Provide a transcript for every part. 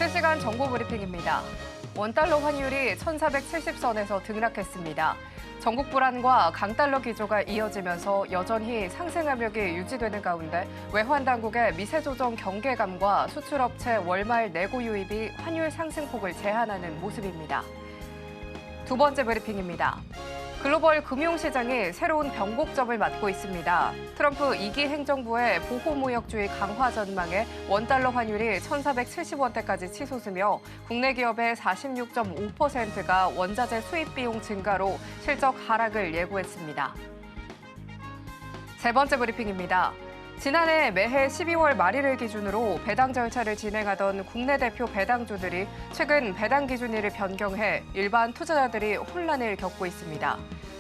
실시간 정보 브리핑입니다. 원달러 환율이 1,470선에서 등락했습니다. 전국 불안과 강달러 기조가 이어지면서 여전히 상승 압력이 유지되는 가운데 외환 당국의 미세 조정 경계감과 수출업체 월말 내고 유입이 환율 상승폭을 제한하는 모습입니다. 두 번째 브리핑입니다. 글로벌 금융시장이 새로운 변곡점을 맞고 있습니다. 트럼프 2기 행정부의 보호무역주의 강화 전망에 원달러 환율이 1,470원대까지 치솟으며 국내 기업의 46.5%가 원자재 수입 비용 증가로 실적 하락을 예고했습니다. 세 번째 브리핑입니다. 지난해 매해 12월 말일을 기준으로 배당 절차를 진행하던 국내 대표 배당주들이 최근 배당 기준일을 변경해 일반 투자자들이 혼란을 겪고 있습니다.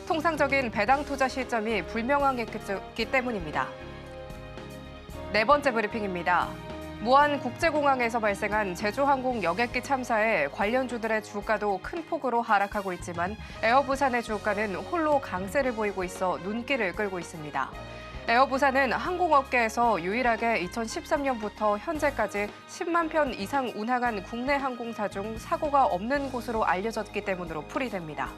통상적인 배당 투자 시점이 불명확했기 때문입니다. 네 번째 브리핑입니다. 무안 국제공항에서 발생한 제주항공 여객기 참사에 관련주들의 주가도 큰 폭으로 하락하고 있지만 에어부산의 주가는 홀로 강세를 보이고 있어 눈길을 끌고 있습니다. 에어부산은 항공업계에서 유일하게 2013년부터 현재까지 10만 편 이상 운항한 국내 항공사 중 사고가 없는 곳으로 알려졌기 때문으로 풀이됩니다.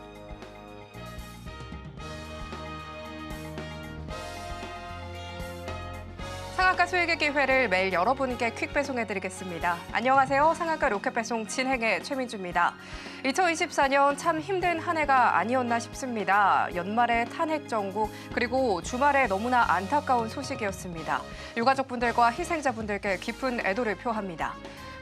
상한가 수익의 기회를 매일 여러분께 퀵 배송해드리겠습니다. 안녕하세요. 상한가 로켓 배송 진행의 최민주입니다. 2024년 참 힘든 한 해가 아니었나 싶습니다. 연말에 탄핵 정국 그리고 주말에 너무나 안타까운 소식이었습니다. 유가족분들과 희생자분들께 깊은 애도를 표합니다.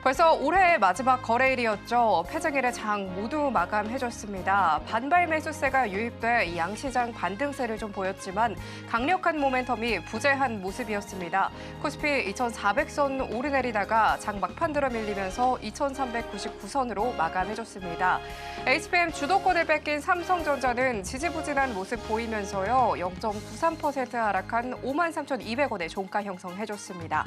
벌써 올해의 마지막 거래일이었죠. 폐쟁일의 장 모두 마감해줬습니다. 반발 매수세가 유입돼 양시장 반등세를 좀 보였지만 강력한 모멘텀이 부재한 모습이었습니다. 코스피 2,400선 오르내리다가 장 막판 들어 밀리면서 2,399선으로 마감해줬습니다. HPM 주도권을 뺏긴 삼성전자는 지지부진한 모습 보이면서요. 0.93% 하락한 53,200원의 종가 형성해줬습니다.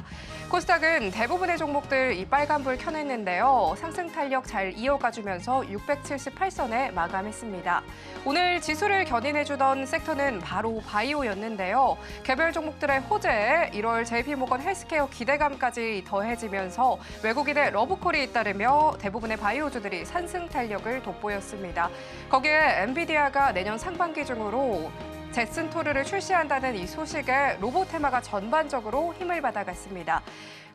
코스닥은 대부분의 종목들 이 빨간불 켜냈는데요. 상승 탄력 잘 이어가주면서 678선에 마감했습니다. 오늘 지수를 견인해주던 섹터는 바로 바이오였는데요. 개별 종목들의 호재에 1월 JP모건 헬스케어 기대감까지 더해지면서 외국인의 러브콜이 잇따르며 대부분의 바이오주들이 상승 탄력을 돋보였습니다. 거기에 엔비디아가 내년 상반기 중으로 jetson 2를 출시한다는 이 소식에 로봇 테마가 전반적으로 힘을 받아갔습니다.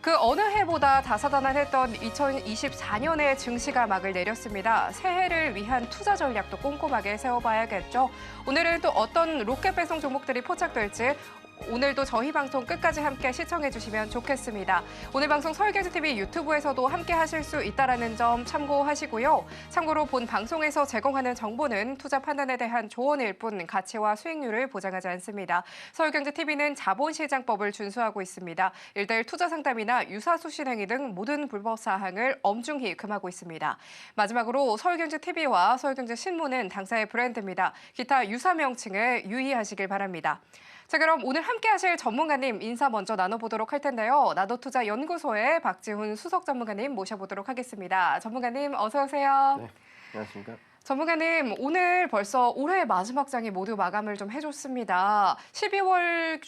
그 어느 해보다 다사다난했던 2024년의 증시가 막을 내렸습니다. 새해를 위한 투자 전략도 꼼꼼하게 세워봐야겠죠. 오늘은 또 어떤 로켓 배송 종목들이 포착될지 오늘도 저희 방송 끝까지 함께 시청해주시면 좋겠습니다. 오늘 방송 서울경제TV 유튜브에서도 함께 하실 수 있다는 점 참고하시고요. 참고로 본 방송에서 제공하는 정보는 투자 판단에 대한 조언일 뿐 가치와 수익률을 보장하지 않습니다. 서울경제TV는 자본시장법을 준수하고 있습니다. 1:1 투자 상담이나 유사수신 행위 등 모든 불법 사항을 엄중히 금하고 있습니다. 마지막으로 서울경제TV와 서울경제신문은 당사의 브랜드입니다. 기타 유사 명칭에 유의하시길 바랍니다. 자, 그럼 오늘 함께 하실 전문가님 인사 먼저 나눠보도록 할 텐데요. 나도투자연구소의 박지훈 수석 전문가님 모셔보도록 하겠습니다. 전문가님 어서 오세요. 네, 안녕하십니까. 전문가님, 오늘 벌써 올해 마지막 장이 모두 마감을 좀 해줬습니다. 12개월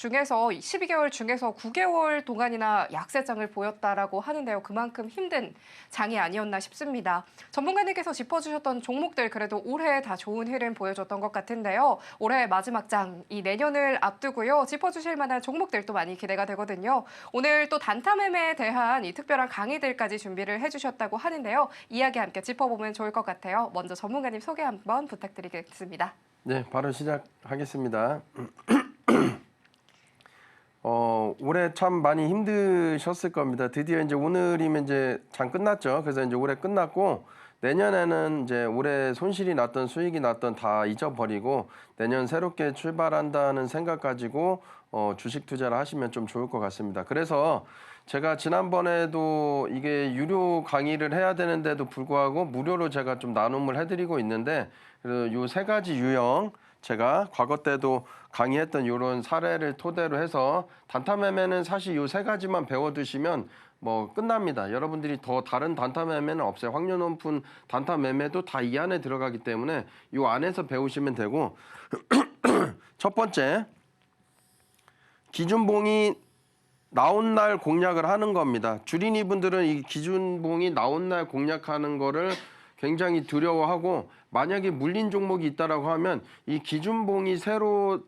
중에서 9개월 동안이나 약세장을 보였다라고 하는데요. 그만큼 힘든 장이 아니었나 싶습니다. 전문가님께서 짚어주셨던 종목들 그래도 올해 다 좋은 흐름 보여줬던 것 같은데요. 올해 마지막 장, 이 내년을 앞두고요. 짚어주실 만한 종목들도 많이 기대가 되거든요. 오늘 또 단타 매매에 대한 이 특별한 강의들까지 준비를 해주셨다고 하는데요. 이야기 함께 짚어보면 좋을 것 같아요. 먼저 전문가님 소개 한번 부탁드리겠습니다. 네, 바로 시작하겠습니다. 올해 참 많이 힘드셨을 겁니다. 드디어 이제 오늘이면 이제 장 끝났죠. 그래서 이제 올해 끝났고 내년에는 이제 올해 손실이 났던 수익이 났던 다 잊어버리고 내년 새롭게 출발한다는 생각 가지고 주식 투자를 하시면 좀 좋을 것 같습니다. 그래서 제가 지난번에도 이게 유료 강의를 해야 되는데도 불구하고 무료로 제가 좀 나눔을 해드리고 있는데 요 세 가지 유형 제가 과거 때도 강의했던 이런 사례를 토대로 해서 단타 매매는 사실 요 세 가지만 배워두시면 뭐 끝납니다. 여러분들이 더 다른 단타 매매는 없어요. 확률 높은 단타 매매도 다 이 안에 들어가기 때문에 요 안에서 배우시면 되고 첫 번째 기준봉이 나온 날 공략을 하는 겁니다. 주린이 분들은 이 기준봉이 나온 날 공략하는 거를 굉장히 두려워하고 만약에 물린 종목이 있다라고 하면 이 기준봉이 새로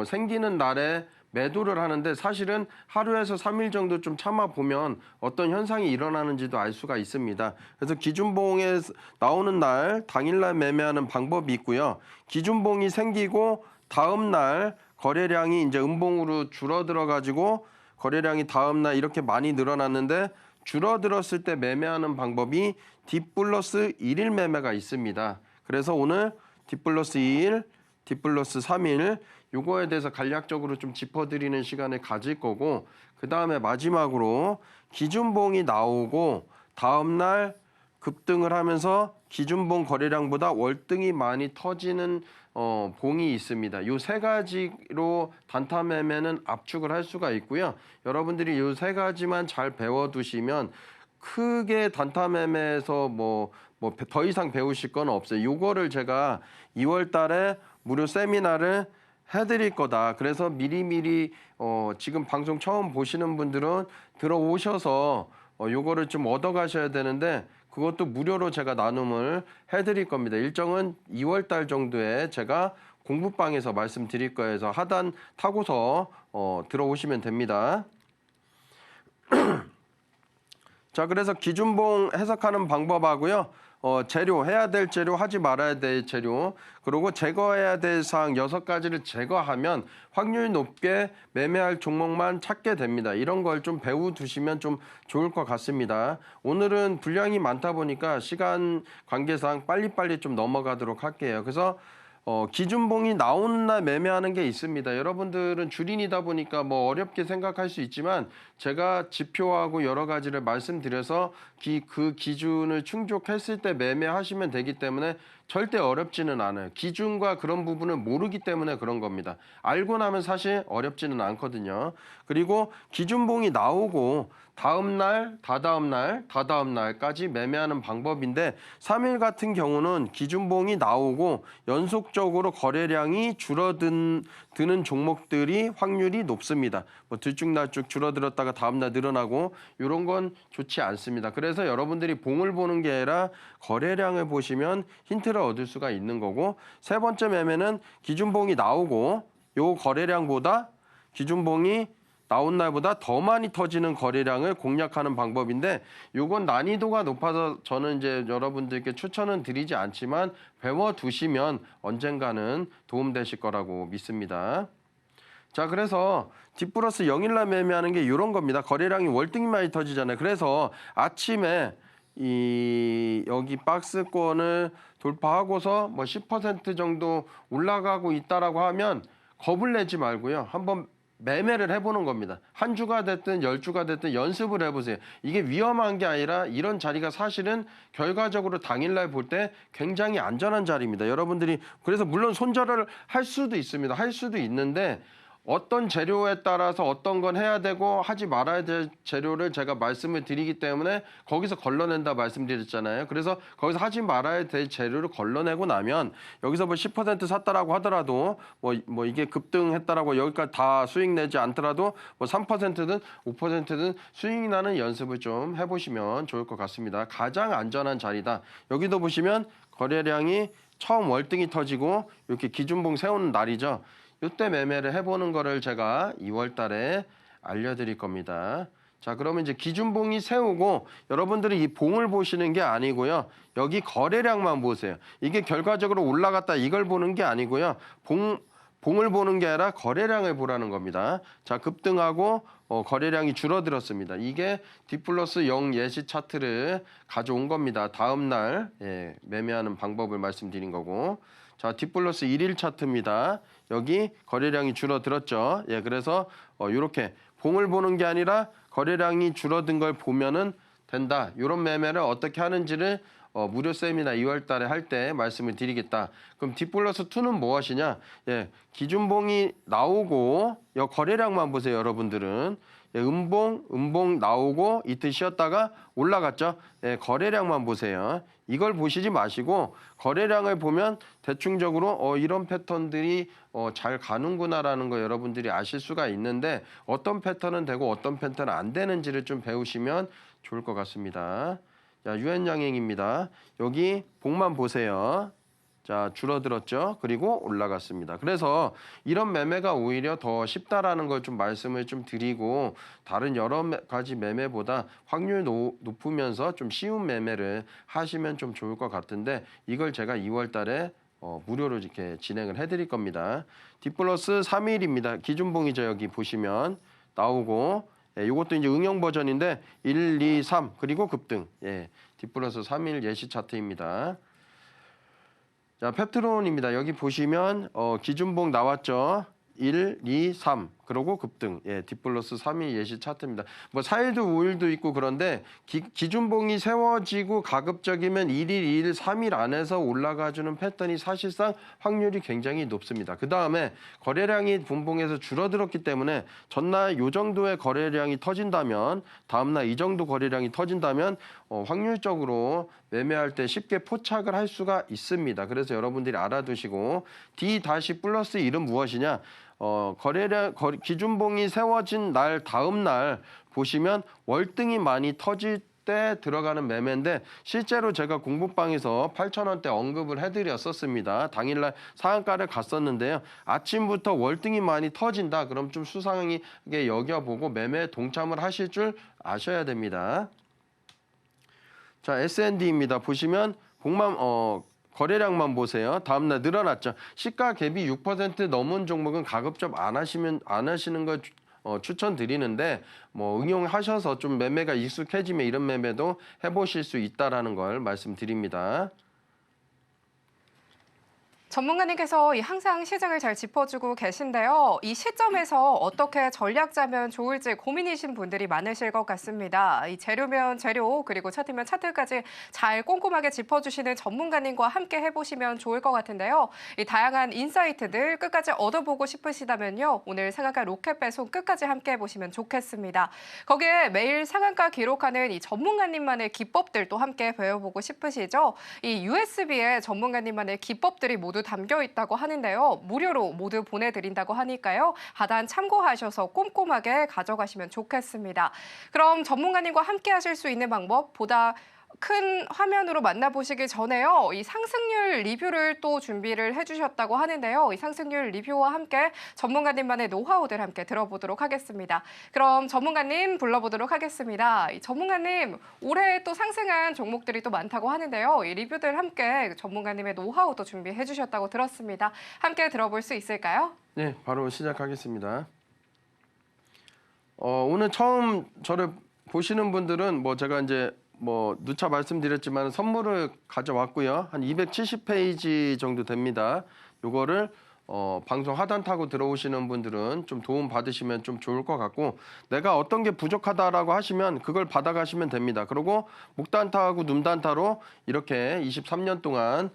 생기는 날에 매도를 하는데 사실은 하루에서 3일 정도 좀 참아 보면 어떤 현상이 일어나는지도 알 수가 있습니다. 그래서 기준봉에 나오는 날 당일날 매매하는 방법이 있고요. 기준봉이 생기고 다음 날 거래량이 이제 음봉으로 줄어들어 가지고 거래량이 다음 날 이렇게 많이 늘어났는데 줄어들었을 때 매매하는 방법이 D 플러스 1일 매매가 있습니다. 그래서 오늘 D 플러스 2일, D 플러스 3일 요거에 대해서 간략적으로 좀 짚어드리는 시간을 가질 거고 그 다음에 마지막으로 기준봉이 나오고 다음 날 급등을 하면서 기준봉 거래량보다 월등히 많이 터지는 봉이 있습니다. 요 세 가지로 단타 매매는 압축을 할 수가 있고요. 여러분들이 요 세 가지만 잘 배워두시면 크게 단타 매매에서 뭐 더 이상 배우실 건 없어요. 요거를 제가 2월 달에 무료 세미나를 해드릴 거다. 그래서 미리미리 지금 방송 처음 보시는 분들은 들어오셔서 요거를 좀 얻어가셔야 되는데 그것도 무료로 제가 나눔을 해드릴 겁니다. 일정은 2월 달 정도에 제가 공부방에서 말씀드릴 거예요. 그래서 하단 타고서 들어오시면 됩니다. 자, 그래서 기준봉 해석하는 방법하고요. 재료, 해야 될 재료, 하지 말아야 될 재료, 그리고 제거해야 될 사항 6가지를 제거하면 확률 높게 매매할 종목만 찾게 됩니다. 이런 걸 좀 배워두시면 좀 좋을 것 같습니다. 오늘은 분량이 많다 보니까 시간 관계상 빨리빨리 좀 넘어가도록 할게요. 그래서 기준봉이 나오는 날 매매하는 게 있습니다. 여러분들은 주린이다 보니까 뭐 어렵게 생각할 수 있지만 제가 지표하고 여러 가지를 말씀드려서 그 기준을 충족했을 때 매매하시면 되기 때문에 절대 어렵지는 않아요. 기준과 그런 부분을 모르기 때문에 그런 겁니다. 알고 나면 사실 어렵지는 않거든요. 그리고 기준봉이 나오고 다음 날, 다다음 날, 다다음 날까지 매매하는 방법인데 3일 같은 경우는 기준봉이 나오고 연속적으로 거래량이 줄어드는 종목들이 확률이 높습니다. 뭐 들쭉날쭉 줄어들었다가 다음 날 늘어나고 이런 건 좋지 않습니다. 그래서 여러분들이 봉을 보는 게 아니라 거래량을 보시면 힌트를 얻을 수가 있는 거고 세 번째 매매는 기준봉이 나오고 요 거래량보다 기준봉이 나온 날보다 더 많이 터지는 거래량을 공략하는 방법인데 요건 난이도가 높아서 저는 이제 여러분들께 추천은 드리지 않지만 배워두시면 언젠가는 도움되실 거라고 믿습니다. 자, 그래서 D 플러스 0일날 매매하는 게 이런 겁니다. 거래량이 월등히 많이 터지잖아요. 그래서 아침에 여기 박스권을 돌파하고서 뭐 10% 정도 올라가고 있다라고 하면 겁을 내지 말고요. 한번 매매를 해보는 겁니다. 한 주가 됐든 10주가 됐든 연습을 해보세요. 이게 위험한 게 아니라 이런 자리가 사실은 결과적으로 당일날 볼 때 굉장히 안전한 자리입니다. 여러분들이 그래서 물론 손절을 할 수도 있습니다. 할 수도 있는데 어떤 재료에 따라서 어떤 건 해야 되고 하지 말아야 될 재료를 제가 말씀을 드리기 때문에 거기서 걸러낸다 말씀드렸잖아요. 그래서 거기서 하지 말아야 될 재료를 걸러내고 나면 여기서 뭐 10% 샀다라고 하더라도 뭐 이게 급등했다라고 여기까지 다 수익 내지 않더라도 뭐 3%든 5%든 수익 나는 연습을 좀 해보시면 좋을 것 같습니다. 가장 안전한 자리다. 여기도 보시면 거래량이 처음 월등히 터지고 이렇게 기준봉 세우는 날이죠. 이때 매매를 해보는 거를 제가 2월 달에 알려드릴 겁니다. 자, 그러면 이제 기준봉이 세우고 여러분들이 이 봉을 보시는 게 아니고요. 여기 거래량만 보세요. 이게 결과적으로 올라갔다 이걸 보는 게 아니고요. 봉을 보는 게 아니라 거래량을 보라는 겁니다. 자, 급등하고 거래량이 줄어들었습니다. 이게 D 플러스 0 예시 차트를 가져온 겁니다. 다음 날 매매하는 방법을 말씀드린 거고. 자, D 플러스 1일 차트입니다. 여기 거래량이 줄어들었죠. 그래서 이렇게 봉을 보는 게 아니라 거래량이 줄어든 걸 보면은 된다. 이런 매매를 어떻게 하는지를 무료 세미나 2월 달에 할 때 말씀을 드리겠다. 그럼 D 플러스 2는 무엇이냐? 기준봉이 나오고 거래량만 보세요, 여러분들은. 음봉 쭉 나오고 이틀 쉬었다가 올라갔죠. 예, 거래량만 보세요. 이걸 보시지 마시고 거래량을 보면 대충적으로 이런 패턴들이 잘 가는구나라는 거 여러분들이 아실 수가 있는데 어떤 패턴은 되고 어떤 패턴은 안 되는지를 좀 배우시면 좋을 것 같습니다. 자, 유엔양행입니다. 여기 봉만 보세요. 자, 줄어들었죠. 그리고 올라갔습니다. 그래서 이런 매매가 오히려 더 쉽다라는 걸 좀 말씀을 좀 드리고 다른 여러 가지 매매보다 확률 높으면서 좀 쉬운 매매를 하시면 좀 좋을 것 같은데 이걸 제가 2월 달에 무료로 이렇게 진행을 해드릴 겁니다. 디플러스 3일입니다. 기준봉이죠. 여기 보시면 나오고 이것도 이제 응용 버전인데 1, 2, 3 그리고 급등. 예, 디플러스 3일 예시 차트입니다. 자, 펩트론입니다. 여기 보시면 기준봉 나왔죠. 1, 2, 3 그리고 급등. 예, 디플러스 3일 예시 차트입니다. 뭐 4일도 5일도 있고 그런데 기준봉이 세워지고 가급적이면 1일, 2일, 3일 안에서 올라가주는 패턴이 사실상 확률이 굉장히 높습니다. 그 다음에 거래량이 분봉에서 줄어들었기 때문에 전날 이 정도의 거래량이 터진다면 다음날 이 정도 거래량이 터진다면 확률적으로 매매할 때 쉽게 포착을 할 수가 있습니다. 그래서 여러분들이 알아두시고 D 다시 플러스 1은 무엇이냐? 기준봉이 세워진 날 다음 날 보시면 월등히 많이 터질 때 들어가는 매매인데 실제로 제가 공부방에서 8,000원대 언급을 해드렸었습니다. 당일날 상한가를 갔었는데요. 아침부터 월등히 많이 터진다. 그럼 좀 수상하게 여겨보고 매매에 동참을 하실 줄 아셔야 됩니다. 자, S&D입니다. 보시면 봉만 거래량만 보세요. 다음날 늘어났죠. 시가 갭이 6% 넘은 종목은 가급적 안 하시는 걸 추천드리는데 뭐 응용하셔서 좀 매매가 익숙해지면 이런 매매도 해보실 수 있다라는 걸 말씀드립니다. 전문가님께서 항상 시장을 잘 짚어주고 계신데요. 이 시점에서 어떻게 전략 짜면 좋을지 고민이신 분들이 많으실 것 같습니다. 이 재료면 재료 그리고 차트면 차트까지 잘 꼼꼼하게 짚어주시는 전문가님과 함께 해보시면 좋을 것 같은데요. 이 다양한 인사이트들 끝까지 얻어보고 싶으시다면요. 오늘 상한가 로켓 배송 끝까지 함께 해보시면 좋겠습니다. 거기에 매일 상한가 기록하는 이 전문가님만의 기법들도 함께 배워보고 싶으시죠? 이 USB에 전문가님만의 기법들이 모두 담겨 있다고 하는데요. 무료로 모두 보내드린다고 하니까요. 하단 참고하셔서 꼼꼼하게 가져가시면 좋겠습니다. 그럼 전문가님과 함께 하실 수 있는 방법 보다 큰 화면으로 만나보시기 전에요. 이 상승률 리뷰를 또 준비를 해주셨다고 하는데요. 이 상승률 리뷰와 함께 전문가님만의 노하우들 함께 들어보도록 하겠습니다. 그럼 전문가님 불러보도록 하겠습니다. 이 전문가님 올해 또 상승한 종목들이 또 많다고 하는데요. 이 리뷰들 함께 전문가님의 노하우도 준비해 주셨다고 들었습니다. 함께 들어볼 수 있을까요? 네, 바로 시작하겠습니다. 오늘 처음 저를 보시는 분들은 뭐 제가 이제 누차 말씀드렸지만 선물을 가져왔고요. 한 270페이지 정도 됩니다. 요거를 방송 하단 타고 들어오시는 분들은 좀 도움 받으시면 좀 좋을 것 같고 내가 어떤 게 부족하다라고 하시면 그걸 받아가시면 됩니다. 그리고 목단타하고 눈단타로 이렇게 23년 동안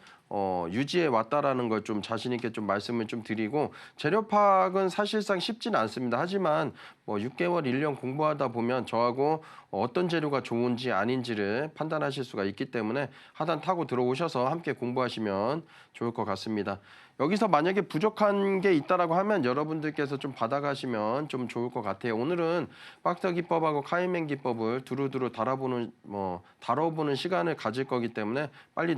유지해 왔다라는 걸 좀 자신 있게 좀 말씀을 좀 드리고 재료 파악은 사실상 쉽지는 않습니다. 하지만 6개월, 1년 공부하다 보면 저하고 어떤 재료가 좋은지 아닌지를 판단하실 수가 있기 때문에 하단 타고 들어오셔서 함께 공부하시면 좋을 것 같습니다. 여기서 만약에 부족한 게 있다라고 하면 여러분들께서 좀 받아가시면 좀 좋을 것 같아요. 오늘은 박터 기법하고 카이맨 기법을 두루두루 다뤄보는 시간을 가질 거기 때문에 빨리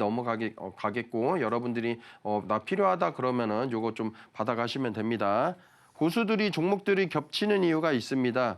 가겠고 여러분들이 나 필요하다 그러면은 요거 좀 받아가시면 됩니다. 고수들이 종목들이 겹치는 이유가 있습니다.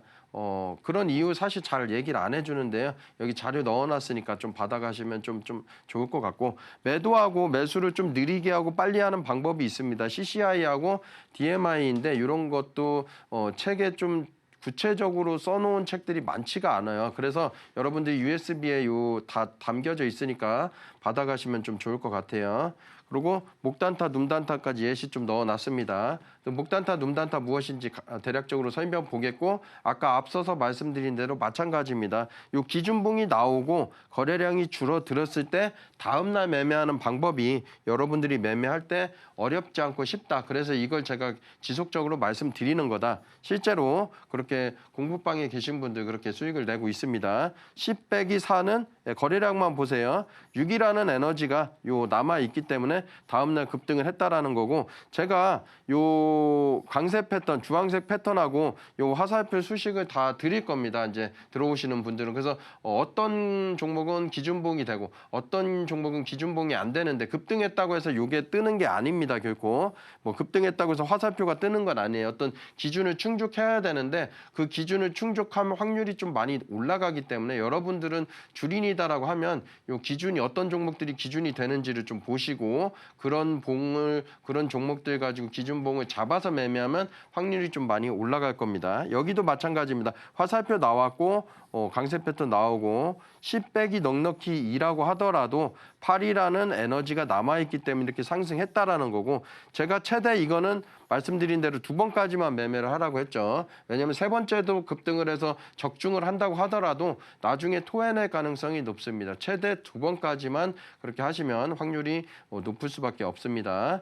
그런 이유 사실 잘 얘기를 안 해주는데요. 여기 자료 넣어놨으니까 좀 받아가시면 좀 좋을 것 같고 매도하고 매수를 좀 느리게 하고 빨리 하는 방법이 있습니다. CCI하고 DMI인데 이런 것도 책에 좀 구체적으로 써놓은 책들이 많지가 않아요. 그래서 여러분들이 USB에 다 담겨져 있으니까 받아가시면 좀 좋을 것 같아요. 그리고 목단타, 눔단타까지 예시 좀 넣어놨습니다. 목단타, 눔단타 무엇인지 대략적으로 설명 보겠고 아까 앞서서 말씀드린 대로 마찬가지입니다. 요 기준봉이 나오고 거래량이 줄어들었을 때 다음날 매매하는 방법이 여러분들이 매매할 때 어렵지 않고 쉽다. 그래서 이걸 제가 지속적으로 말씀드리는 거다. 실제로 그렇게 공부방에 계신 분들 그렇게 수익을 내고 있습니다. 10 빼기 4는 거래량만 보세요. 6이라는 에너지가 요 남아 있기 때문에 다음날 급등을 했다라는 거고 제가 요 강세 패턴, 주황색 패턴하고 요 화살표 수식을 다 드릴 겁니다. 이제 들어오시는 분들은 그래서 어떤 종목은 기준봉이 되고 어떤 종목은 기준봉이 안 되는데 급등했다고 해서 요게 뜨는 게 아닙니다. 결코 뭐 급등했다고 해서 화살표가 뜨는 건 아니에요. 어떤 기준을 충족해야 되는데 그 기준을 충족하면 확률이 좀 많이 올라가기 때문에 여러분들은 주린이다라고 하면 요 기준이 어떤 종목들이 기준이 되는지를 좀 보시고 그런 종목들 가지고 기준봉을 잡아서 매매하면 확률이 좀 많이 올라갈 겁니다. 여기도 마찬가지입니다. 화살표 나왔고 강세 패턴 나오고 10 빼기 넉넉히 2라고 하더라도 8이라는 에너지가 남아있기 때문에 이렇게 상승했다라는 거고 제가 최대 이거는 말씀드린 대로 2번까지만 매매를 하라고 했죠. 왜냐하면 세 번째도 급등을 해서 적중을 한다고 하더라도 나중에 토해낼 가능성이 높습니다. 최대 2번까지만 그렇게 하시면 확률이 높을 수밖에 없습니다.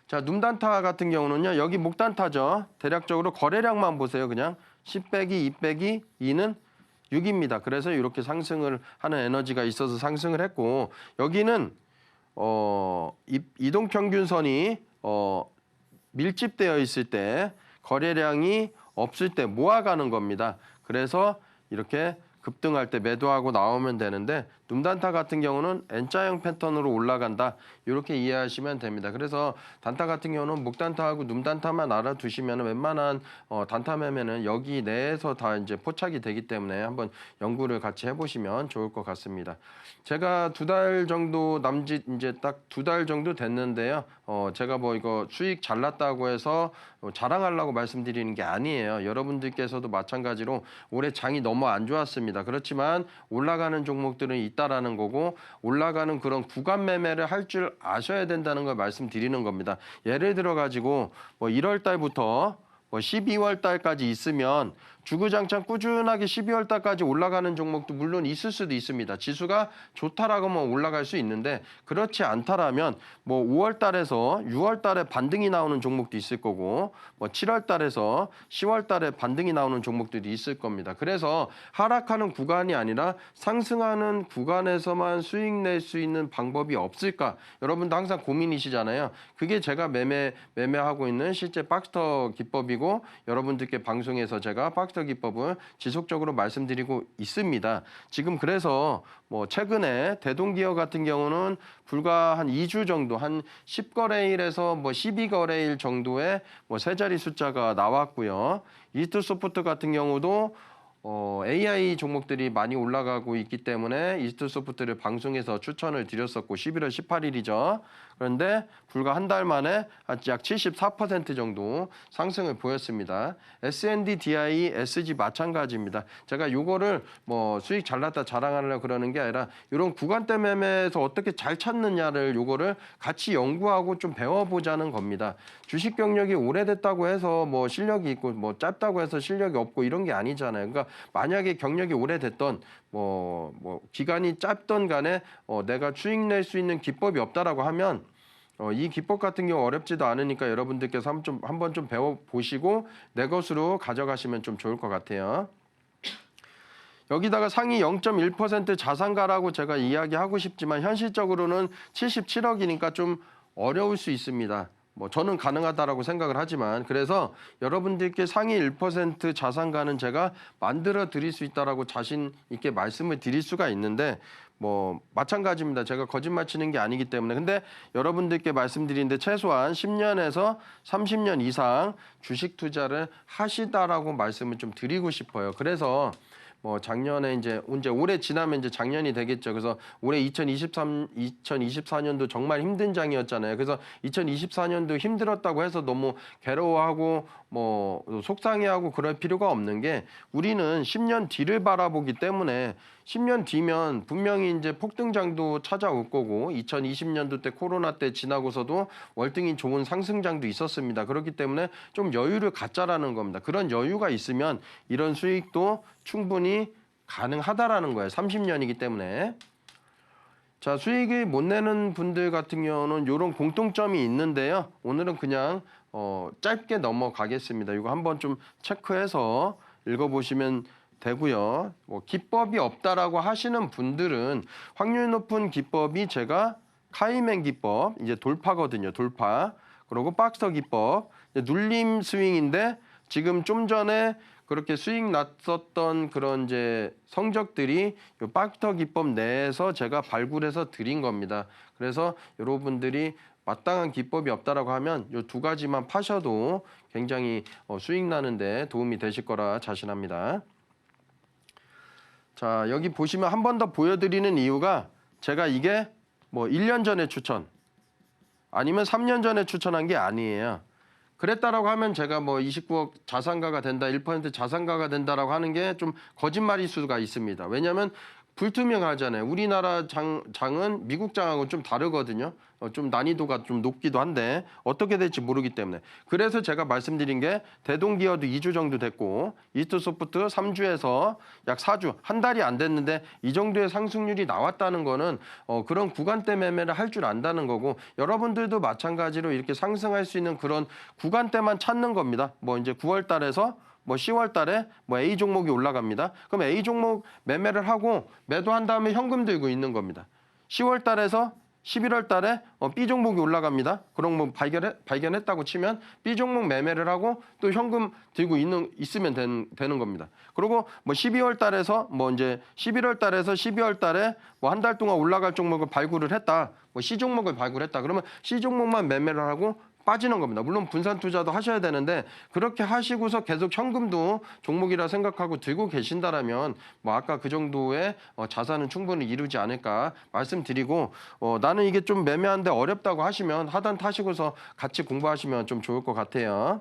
자, 눔단타 같은 경우는요. 여기 목단타죠. 대략적으로 거래량만 보세요. 그냥 10 빼기 2 빼기 2는 6입니다. 그래서 이렇게 상승을 하는 에너지가 있어서 상승을 했고 여기는 이동평균선이 밀집되어 있을 때 거래량이 없을 때 모아가는 겁니다. 그래서 이렇게 급등할 때 매도하고 나오면 되는데 눔단타 같은 경우는 N자형 패턴으로 올라간다. 이렇게 이해하시면 됩니다. 그래서 단타 같은 경우는 목단타하고 눔단타만 알아두시면 웬만한 단타 매매는 여기 내에서 다 이제 포착이 되기 때문에 한번 연구를 같이 해보시면 좋을 것 같습니다. 제가 2달 정도 남짓 이제 딱 2달 정도 됐는데요. 제가 뭐 이거 수익 잘 났다고 해서 자랑하려고 말씀드리는 게 아니에요. 여러분들께서도 마찬가지로 올해 장이 너무 안 좋았습니다. 그렇지만 올라가는 종목들은 있다라는 거고 올라가는 그런 구간 매매를 할 줄 아셔야 된다는 걸 말씀드리는 겁니다. 예를 들어 가지고 뭐 1월 달부터 뭐 12월 달까지 있으면 주구장창 꾸준하게 12월 달까지 올라가는 종목도 물론 있을 수도 있습니다. 지수가 좋다라고 하면 올라갈 수 있는데 그렇지 않다라면 뭐 5월 달에서 6월 달에 반등이 나오는 종목도 있을 거고 뭐 7월 달에서 10월 달에 반등이 나오는 종목들이 있을 겁니다. 그래서 하락하는 구간이 아니라 상승하는 구간에서만 수익 낼 수 있는 방법이 없을까? 여러분도 항상 고민이시잖아요. 그게 제가 매매하고 있는 실제 박스터 기법이고 여러분들께 방송에서 제가 박스터 기법을 지속적으로 말씀드리고 있습니다. 지금 그래서 뭐 최근에 대동기업 같은 경우는 불과 한 2주 정도 한 10거래일에서 뭐 12거래일 정도의 뭐 세 자리 숫자가 나왔고요. 이스트소프트 같은 경우도 AI 종목들이 많이 올라가고 있기 때문에 이스트소프트를 방송에서 추천을 드렸었고 11월 18일이죠. 그런데 불과 한 달 만에 약 74% 정도 상승을 보였습니다. S&D, DI, SG 마찬가지입니다. 제가 요거를 뭐 수익 잘났다 자랑하려고 그러는 게 아니라 이런 구간대 매매에서 어떻게 잘 찾느냐를 요거를 같이 연구하고 좀 배워보자는 겁니다. 주식 경력이 오래됐다고 해서 뭐 실력이 있고 뭐 짧다고 해서 실력이 없고 이런 게 아니잖아요. 그러니까 만약에 경력이 오래됐던 뭐 기간이 짧던 간에 내가 수익 낼 수 있는 기법이 없다라고 하면 이 기법 같은 경우 어렵지도 않으니까 여러분들께서 한번 좀 배워보시고 내 것으로 가져가시면 좀 좋을 것 같아요. 여기다가 상위 0.1% 자산가라고 제가 이야기하고 싶지만 현실적으로는 77억이니까 좀 어려울 수 있습니다. 뭐 저는 가능하다라고 생각을 하지만 그래서 여러분들께 상위 1% 자산가는 제가 만들어 드릴 수 있다라고 자신 있게 말씀을 드릴 수가 있는데 뭐 마찬가지입니다. 제가 거짓말 치는 게 아니기 때문에 근데 여러분들께 말씀드리는데 최소한 10년에서 30년 이상 주식 투자를 하시다라고 말씀을 좀 드리고 싶어요. 그래서 뭐 작년에 이제 올해 지나면 이제 작년이 되겠죠. 그래서 올해 2024년도 정말 힘든 장이었잖아요. 그래서 2024년도 힘들었다고 해서 너무 괴로워하고 뭐 속상해하고 그럴 필요가 없는 게 우리는 10년 뒤를 바라보기 때문에 10년 뒤면 분명히 이제 폭등장도 찾아올 거고 2020년도 때 코로나 때 지나고서도 월등히 좋은 상승장도 있었습니다. 그렇기 때문에 좀 여유를 갖자라는 겁니다. 그런 여유가 있으면 이런 수익도 충분히 가능하다라는 거예요. 30년이기 때문에. 자, 수익을 못 내는 분들 같은 경우는 이런 공통점이 있는데요. 오늘은 그냥 짧게 넘어가겠습니다. 이거 한번 좀 체크해서 읽어보시면 되고요. 뭐 기법이 없다라고 하시는 분들은 확률 높은 기법이 제가 카이맨 기법, 이제 돌파거든요. 돌파. 그리고 박스터 기법, 이제 눌림 스윙인데 지금 좀 전에 그렇게 수익 났었던 그런 이제 성적들이 요 박스터 기법 내에서 제가 발굴해서 드린 겁니다. 그래서 여러분들이 마땅한 기법이 없다라고 하면 요 두 가지만 파셔도 굉장히 수익 나는데 도움이 되실 거라 자신합니다. 자, 여기 보시면 한 번 더 보여드리는 이유가 제가 이게 뭐 1년 전에 추천 아니면 3년 전에 추천한 게 아니에요. 그랬다라고 하면 제가 뭐 29억 자산가가 된다, 1% 자산가가 된다라고 하는 게 좀 거짓말일 수가 있습니다. 왜냐하면 불투명하잖아요. 우리나라 장은 미국 장하고는 좀 다르거든요. 좀 난이도가 좀 높기도 한데 어떻게 될지 모르기 때문에. 그래서 제가 말씀드린 게 대동기어도 2주 정도 됐고 이스트소프트 3주에서 약 4주, 한 달이 안 됐는데 이 정도의 상승률이 나왔다는 거는 그런 구간대 매매를 할 줄 안다는 거고 여러분들도 마찬가지로 이렇게 상승할 수 있는 그런 구간대만 찾는 겁니다. 뭐 이제 9월 달에서 뭐 10월 달에 뭐 A 종목이 올라갑니다. 그럼 A 종목 매매를 하고 매도한 다음에 현금 들고 있는 겁니다. 10월 달에서 11월 달에 B 종목이 올라갑니다. 그럼 뭐 발견했다고 치면 B 종목 매매를 하고 또 현금 들고 있으면 되는 겁니다. 그리고 뭐 12월 달에서 뭐 이제 11월 달에서 12월 달에 뭐 한 달 동안 올라갈 종목을 발굴을 했다. 뭐 C 종목을 발굴했다. 그러면 C 종목만 매매를 하고 빠지는 겁니다. 물론 분산 투자도 하셔야 되는데 그렇게 하시고서 계속 현금도 종목이라 생각하고 들고 계신다라면 뭐 아까 그 정도의 자산은 충분히 이루지 않을까 말씀드리고 나는 이게 좀 매매하는데 어렵다고 하시면 하단 타시고서 같이 공부하시면 좀 좋을 것 같아요.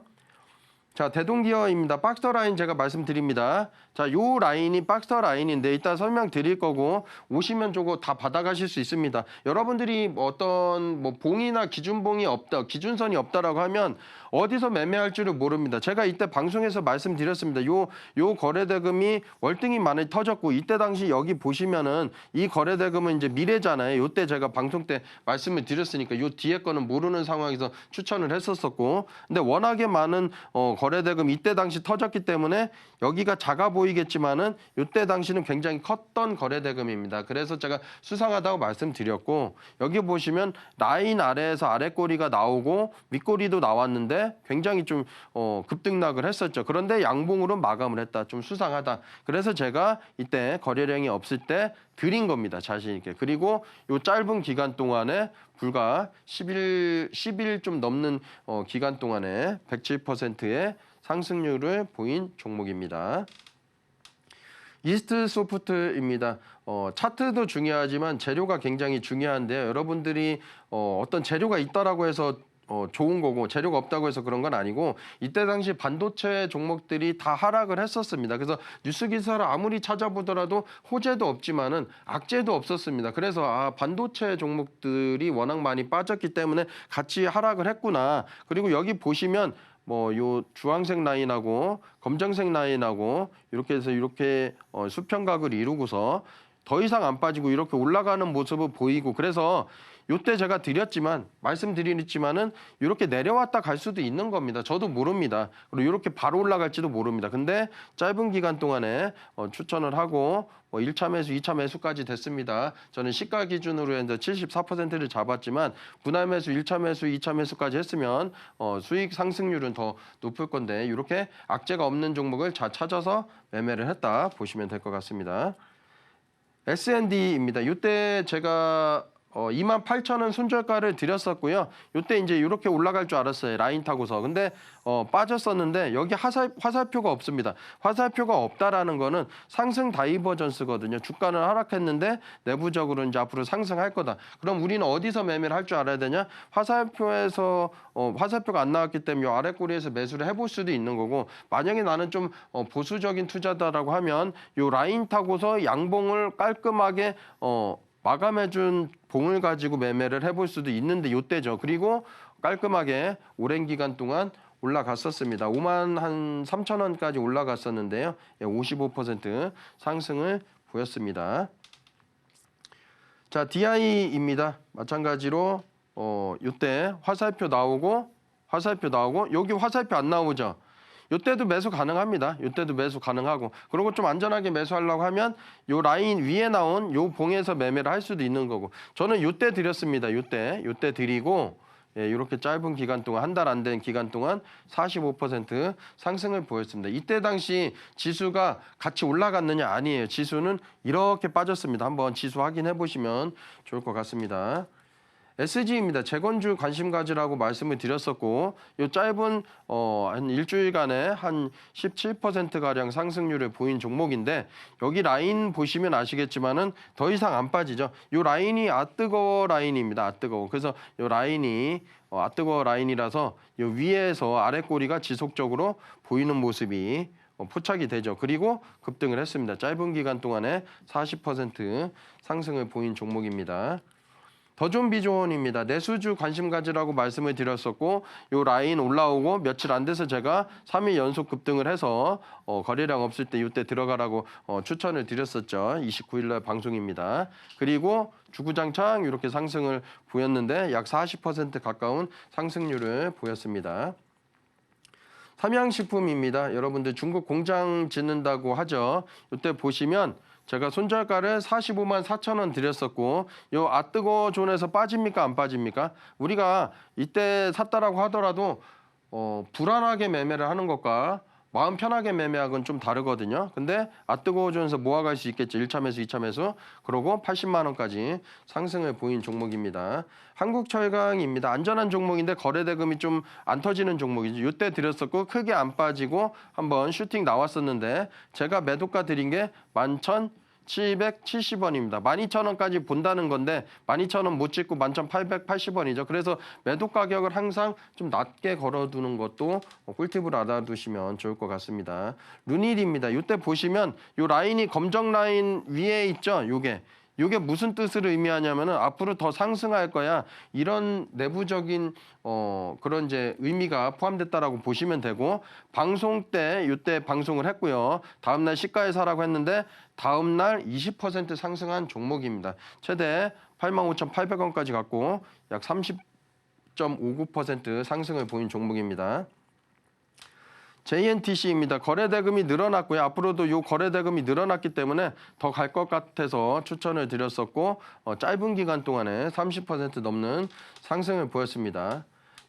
자, 대동기어입니다. 박스터 라인 제가 말씀드립니다. 자, 요 라인이 박스터 라인인데 이따 설명드릴 거고 오시면 저거 다 받아가실 수 있습니다. 여러분들이 어떤 뭐 봉이나 기준봉이 없다, 기준선이 없다라고 하면 어디서 매매할 줄을 모릅니다. 제가 이때 방송에서 말씀드렸습니다. 요 거래대금이 월등히 많이 터졌고 이때 당시 여기 보시면은 이 거래대금은 이제 미래잖아요. 요때 제가 방송 때 말씀을 드렸으니까 요 뒤에 거는 모르는 상황에서 추천을 했었었고 근데 워낙에 많은 거래대금 이때 당시 터졌기 때문에 여기가 작아 보이겠지만은 이때 당시는 굉장히 컸던 거래대금입니다. 그래서 제가 수상하다고 말씀드렸고 여기 보시면 라인 아래에서 아랫꼬리가 나오고 윗꼬리도 나왔는데 굉장히 좀 급등락을 했었죠. 그런데 양봉으로 마감을 했다. 좀 수상하다. 그래서 제가 이때 거래량이 없을 때 드린 겁니다. 자신 있게. 그리고 이 짧은 기간 동안에 불과 10일 좀 넘는 기간 동안에 107%의 상승률을 보인 종목입니다. 이스트소프트입니다. 차트도 중요하지만 재료가 굉장히 중요한데요. 여러분들이 어떤 재료가 있다라고 해서 좋은 거고 재료가 없다고 해서 그런 건 아니고 이때 당시 반도체 종목들이 다 하락을 했었습니다. 그래서 뉴스 기사를 아무리 찾아보더라도 호재도 없지만은 악재도 없었습니다. 그래서 반도체 종목들이 워낙 많이 빠졌기 때문에 같이 하락을 했구나. 그리고 여기 보시면 뭐 요 주황색 라인하고 검정색 라인하고 이렇게 해서 이렇게 수평각을 이루고서 더 이상 안 빠지고 이렇게 올라가는 모습을 보이고 그래서 요때 제가 말씀드리지만은 이렇게 내려왔다 갈 수도 있는 겁니다. 저도 모릅니다. 그리고 이렇게 바로 올라갈지도 모릅니다. 근데 짧은 기간 동안에 추천을 하고 1차 매수, 2차 매수까지 됐습니다. 저는 시가 기준으로 이제 74%를 잡았지만 분할 매수, 1차 매수, 2차 매수까지 했으면 수익 상승률은 더 높을 건데 이렇게 악재가 없는 종목을 잘 찾아서 매매를 했다 보시면 될 것 같습니다. S&D입니다. 이때 제가 28,000원 손절가를 드렸었고요. 요때 이제 이렇게 올라갈 줄 알았어요. 라인 타고서. 근데 빠졌었는데 여기 화살표가 없습니다. 화살표가 없다라는 거는 상승 다이버전스거든요. 주가는 하락했는데 내부적으로 이제 앞으로 상승할 거다. 그럼 우리는 어디서 매매를 할 줄 알아야 되냐? 화살표에서 화살표가 안 나왔기 때문에 요 아래 꼬리에서 매수를 해볼 수도 있는 거고, 만약에 나는 좀 보수적인 투자다라고 하면 요 라인 타고서 양봉을 깔끔하게 마감해준 봉을 가지고 매매를 해볼 수도 있는데 요때죠. 그리고 깔끔하게 오랜 기간 동안 올라갔었습니다. 5만 한 3천 원까지 올라갔었는데요. 55% 상승을 보였습니다. 자, DI입니다. 마찬가지로 요때 화살표 나오고 여기 화살표 안 나오죠. 요때도 매수 가능합니다. 요때도 매수 가능하고, 그리고 좀 안전하게 매수하려고 하면 요 라인 위에 나온 요 봉에서 매매를 할 수도 있는 거고, 저는 요때 드렸습니다. 요때 드리고 이렇게 짧은 기간 동안, 한 달 안 된 기간 동안 45% 상승을 보였습니다. 이때 당시 지수가 같이 올라갔느냐? 아니에요. 지수는 이렇게 빠졌습니다. 한번 지수 확인해 보시면 좋을 것 같습니다. SG입니다. 재건주 관심 가지라고 말씀을 드렸었고, 요 짧은 한 일주일간에 한 17%가량 상승률을 보인 종목인데, 여기 라인 보시면 아시겠지만은 더 이상 안 빠지죠. 요 라인이 아뜨거 라인입니다. 아뜨거. 그래서 요 라인이 아뜨거 라인이라서 요 위에서 아래 꼬리가 지속적으로 보이는 모습이 포착이 되죠. 그리고 급등을 했습니다. 짧은 기간 동안에 40% 상승을 보인 종목입니다. 더존비존입니다. 내수주 관심 가지라고 말씀을 드렸었고, 요 라인 올라오고 며칠 안 돼서 제가 3일 연속 급등을 해서 거래량 없을 때 이때 들어가라고 추천을 드렸었죠. 29일 날 방송입니다. 그리고 주구장창 이렇게 상승을 보였는데 약 40% 가까운 상승률을 보였습니다. 삼양식품입니다. 여러분들 중국 공장 짓는다고 하죠. 이때 보시면 제가 손절가를 45만 4천 원 드렸었고, 요 아뜨거 존에서 빠집니까? 안 빠집니까? 우리가 이때 샀다라고 하더라도 불안하게 매매를 하는 것과 마음 편하게 매매하고는 좀 다르거든요. 근데 아뜨거 존에서 모아갈 수 있겠죠. 1차 매수, 2차 매수. 그러고 80만 원까지 상승을 보인 종목입니다. 한국철강입니다. 안전한 종목인데 거래대금이 좀 안 터지는 종목이죠. 이때 드렸었고 크게 안 빠지고 한번 슈팅 나왔었는데 제가 매도가 드린 게 11,770원입니다. 12,000원까지 본다는 건데 12,000원 못 찍고 11,880원이죠. 그래서 매도 가격을 항상 좀 낮게 걸어두는 것도 꿀팁으로 알아두시면 좋을 것 같습니다. 루닐입니다. 이때 보시면 요 라인이 검정 라인 위에 있죠. 요게 무슨 뜻을 의미하냐면은 앞으로 더 상승할 거야, 이런 내부적인 그런 이제 의미가 포함됐다라고 보시면 되고, 방송 때 요때 방송을 했고요. 다음 날 시가에 사라고 했는데 다음 날 20% 상승한 종목입니다. 최대 85,800원까지 갔고 약 30.59% 상승을 보인 종목입니다. JNTC입니다. 거래대금이 늘어났고요. 앞으로도 이 거래대금이 늘어났기 때문에 더 갈 것 같아서 추천을 드렸었고, 짧은 기간 동안에 30% 넘는 상승을 보였습니다.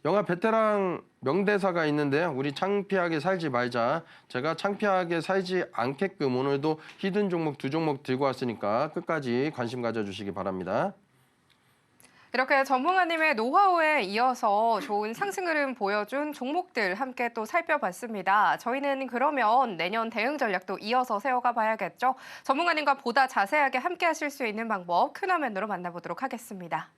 영화 베테랑 명대사가 있는데요. 우리 창피하게 살지 말자. 제가 창피하게 살지 않게끔 오늘도 히든 종목 2종목 들고 왔으니까 끝까지 관심 가져주시기 바랍니다. 이렇게 전문가님의 노하우에 이어서 좋은 상승 흐름 보여준 종목들 함께 또 살펴봤습니다. 저희는 그러면 내년 대응 전략도 이어서 세워가 봐야겠죠. 전문가님과 보다 자세하게 함께 하실 수 있는 방법 큰 화면으로 만나보도록 하겠습니다.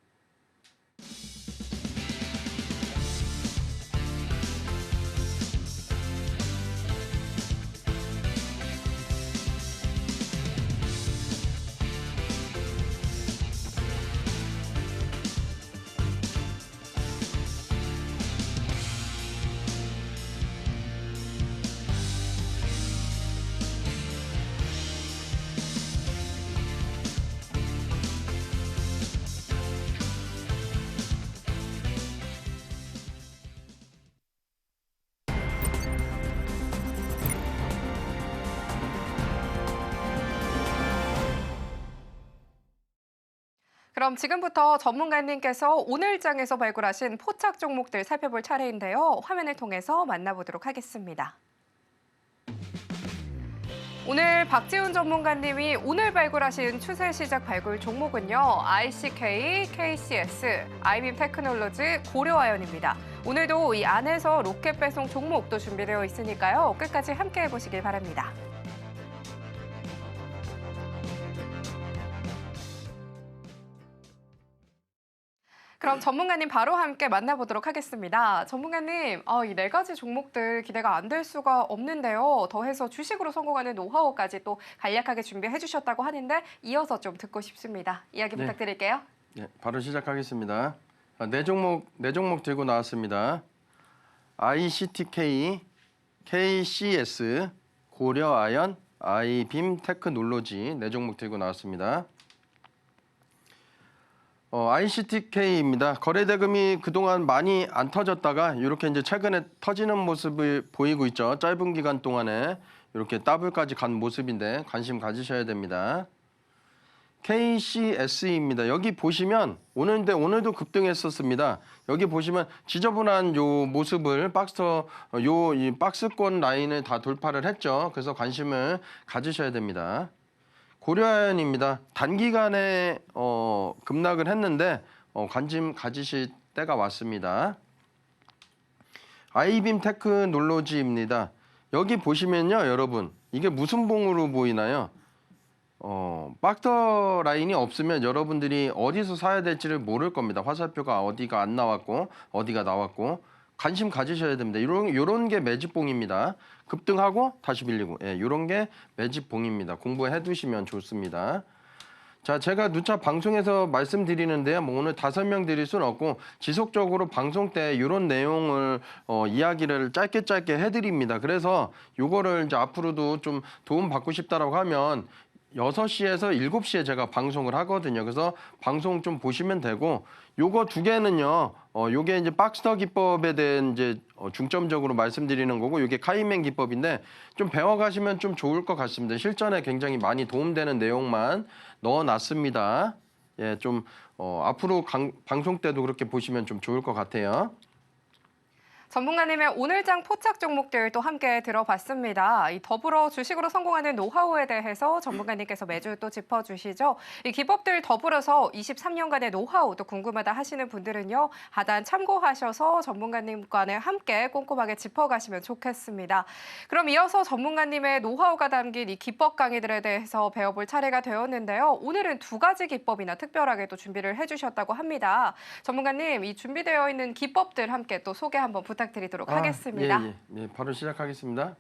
그럼 지금부터 전문가님께서 오늘장에서 발굴하신 포착 종목들 살펴볼 차례인데요. 화면을 통해서 만나보도록 하겠습니다. 오늘 박지훈 전문가님이 오늘 발굴하신 추세 시작 발굴 종목은요. ICK, KCS, 아이빔 테크놀로지, 고려아연입니다. 오늘도 이 안에서 로켓 배송 종목도 준비되어 있으니까요. 끝까지 함께 해보시길 바랍니다. 그럼 전문가님 바로 함께 만나보도록 하겠습니다. 전문가님, 이 네 가지 종목들 기대가 안 될 수가 없는데요. 더해서 주식으로 성공하는 노하우까지 또 간략하게 준비해 주셨다고 하는데 이어서 좀 듣고 싶습니다. 이야기 네. 부탁드릴게요. 네, 바로 시작하겠습니다. 네 종목 들고 나왔습니다. ICTK, KCS, 고려아연, 아이빔 테크놀로지 네 종목 들고 나왔습니다. ICTK입니다. 거래대금이 그동안 많이 안 터졌다가 이렇게 이제 최근에 터지는 모습을 보이고 있죠. 짧은 기간 동안에 이렇게 더블까지 간 모습인데 관심 가지셔야 됩니다. KCS입니다. 여기 보시면 오늘도 급등했었습니다. 여기 보시면 지저분한 요 모습을 이 박스권 라인을 다 돌파를 했죠. 그래서 관심을 가지셔야 됩니다. 고려아연입니다. 단기간에 급락을 했는데 관심 가지실 때가 왔습니다. 아이빔 테크놀로지입니다. 여기 보시면요, 여러분 이게 무슨 봉으로 보이나요? 박터 라인이 없으면 여러분들이 어디서 사야 될지를 모를 겁니다. 화살표가 어디가 안 나왔고 어디가 나왔고 관심 가지셔야 됩니다. 요런 게 매집봉입니다. 급등하고 다시 밀리고 요런 게 매집봉입니다. 공부해 두시면 좋습니다. 자, 제가 누차 방송에서 말씀드리는데요. 뭐 오늘 다 설명드릴 수는 없고 지속적으로 방송 때 이런 내용을 이야기를 짧게 해드립니다. 그래서 요거를 이제 앞으로도 좀 도움 받고 싶다라고 하면 6시에서 7시에 제가 방송을 하거든요. 그래서 방송 좀 보시면 되고 요거 두 개는요. 요게 이제 박스터 기법에 대한 이제 중점적으로 말씀드리는 거고 요게 카이맨 기법인데 좀 배워가시면 좀 좋을 것 같습니다. 실전에 굉장히 많이 도움되는 내용만 넣어놨습니다. 예, 좀 앞으로 방송 때도 그렇게 보시면 좀 좋을 것 같아요. 전문가님의 오늘장 포착 종목들도 함께 들어봤습니다. 이 더불어 주식으로 성공하는 노하우에 대해서 전문가님께서 매주 또 짚어주시죠. 이 기법들 더불어서 23년간의 노하우 또 궁금하다 하시는 분들은요. 하단 참고하셔서 전문가님과 함께 꼼꼼하게 짚어가시면 좋겠습니다. 그럼 이어서 전문가님의 노하우가 담긴 이 기법 강의들에 대해서 배워볼 차례가 되었는데요. 오늘은 두 가지 기법이나 특별하게 또 준비를 해주셨다고 합니다. 전문가님, 이 준비되어 있는 기법들 함께 또 소개 한번 부탁드리도록 하겠습니다. 예, 바로 시작하겠습니다.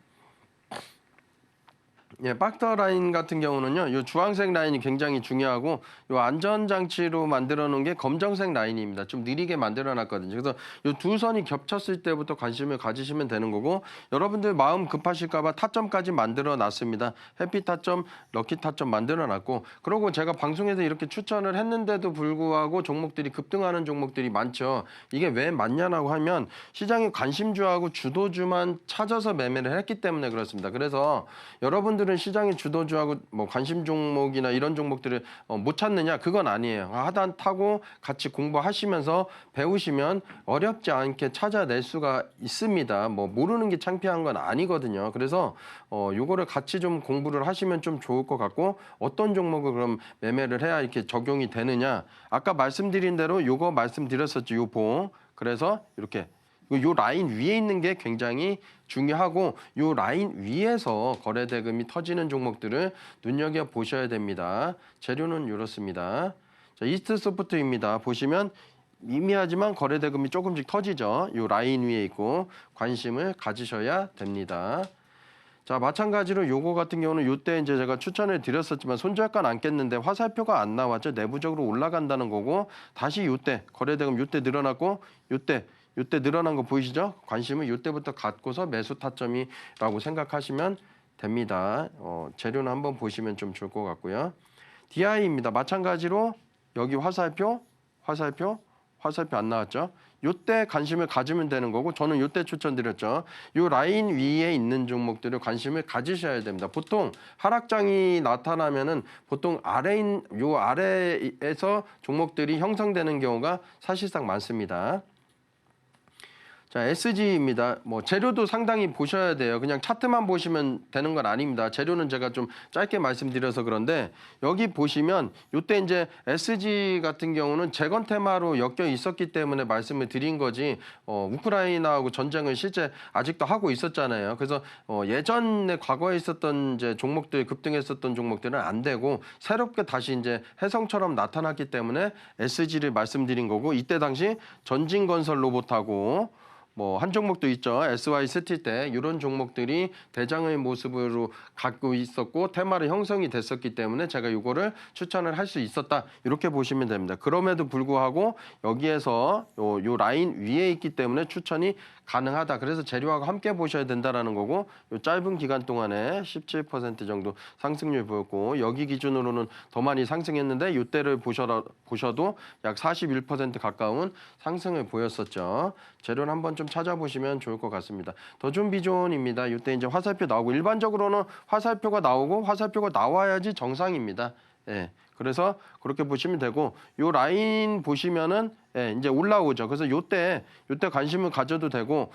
예, 박터 라인 같은 경우는요, 이 주황색 라인이 굉장히 중요하고, 이 안전장치로 만들어 놓은 게 검정색 라인입니다. 좀 느리게 만들어 놨거든요. 그래서 이 두 선이 겹쳤을 때부터 관심을 가지시면 되는 거고, 여러분들 마음 급하실까봐 타점까지 만들어 놨습니다. 해피 타점, 럭키 타점 만들어 놨고, 그리고 제가 방송에서 이렇게 추천을 했는데도 불구하고 종목들이 급등하는 종목들이 많죠. 이게 왜 많냐라고 하면 시장이 관심주하고 주도주만 찾아서 매매를 했기 때문에 그렇습니다. 그래서 여러분들은 시장의 주도주하고 뭐 관심 종목이나 이런 종목들을 못 찾느냐? 그건 아니에요. 하단 타고 같이 공부하시면서 배우시면 어렵지 않게 찾아낼 수가 있습니다. 뭐 모르는 게 창피한 건 아니거든요. 그래서 요거를 같이 좀 공부를 하시면 좀 좋을 것 같고 어떤 종목을 그럼 매매를 해야 이렇게 적용이 되느냐? 아까 말씀드린 대로 요거 말씀드렸었죠. 요 봉. 그래서 이렇게 요 라인 위에 있는 게 굉장히 중요하고 요 라인 위에서 거래대금이 터지는 종목들을 눈여겨보셔야 됩니다. 재료는 이렇습니다. 자, 이스트소프트입니다. 보시면 미미하지만 거래대금이 조금씩 터지죠. 요 라인 위에 있고 관심을 가지셔야 됩니다. 자, 마찬가지로 요거 같은 경우는 요때 이제 제가 추천을 드렸었지만 손절가 안 깼는데 화살표가 안 나왔죠. 내부적으로 올라간다는 거고 다시 요때 거래대금 요때 늘어났고 요때 늘어난 거 보이시죠? 관심은 요때부터 갖고서 매수 타점이라고 생각하시면 됩니다. 재료는 한번 보시면 좀 좋을 것 같고요. DI입니다. 마찬가지로 여기 화살표 안 나왔죠? 요때 관심을 가지면 되는 거고 저는 요때 추천드렸죠. 요 라인 위에 있는 종목들을 관심을 가지셔야 됩니다. 보통 하락장이 나타나면은 보통 요 아래에서 종목들이 형성되는 경우가 사실상 많습니다. 자, SG입니다. 뭐 재료도 상당히 보셔야 돼요. 그냥 차트만 보시면 되는 건 아닙니다. 재료는 제가 좀 짧게 말씀드려서 그런데 여기 보시면 이때 이제 SG 같은 경우는 재건 테마로 엮여 있었기 때문에 말씀을 드린 거지. 우크라이나하고 전쟁을 실제 아직도 하고 있었잖아요. 그래서 예전에 과거에 있었던 이제 종목들 급등했었던 종목들은 안 되고 새롭게 다시 이제 혜성처럼 나타났기 때문에 SG를 말씀드린 거고 이때 당시 전진건설 로봇하고 뭐 한 종목도 있죠. SY 스틸때 이런 종목들이 대장의 모습으로 갖고 있었고 테마를 형성이 됐었기 때문에 제가 이거를 추천을 할 수 있었다. 이렇게 보시면 됩니다. 그럼에도 불구하고 여기에서 요 라인 위에 있기 때문에 추천이 가능하다. 그래서 재료하고 함께 보셔야 된다라는 거고 요 짧은 기간 동안에 17% 정도 상승률 보였고 여기 기준으로는 더 많이 상승했는데 이때를 보셔도 약 41% 가까운 상승을 보였었죠. 재료를 한번 좀 찾아보시면 좋을 것 같습니다. 더존 비존입니다. 이때 이제 화살표 나오고 일반적으로는 화살표가 나오고 화살표가 나와야지 정상입니다. 예. 그래서 그렇게 보시면 되고 요 라인 보시면은 예, 이제 올라오죠. 그래서 요때 관심을 가져도 되고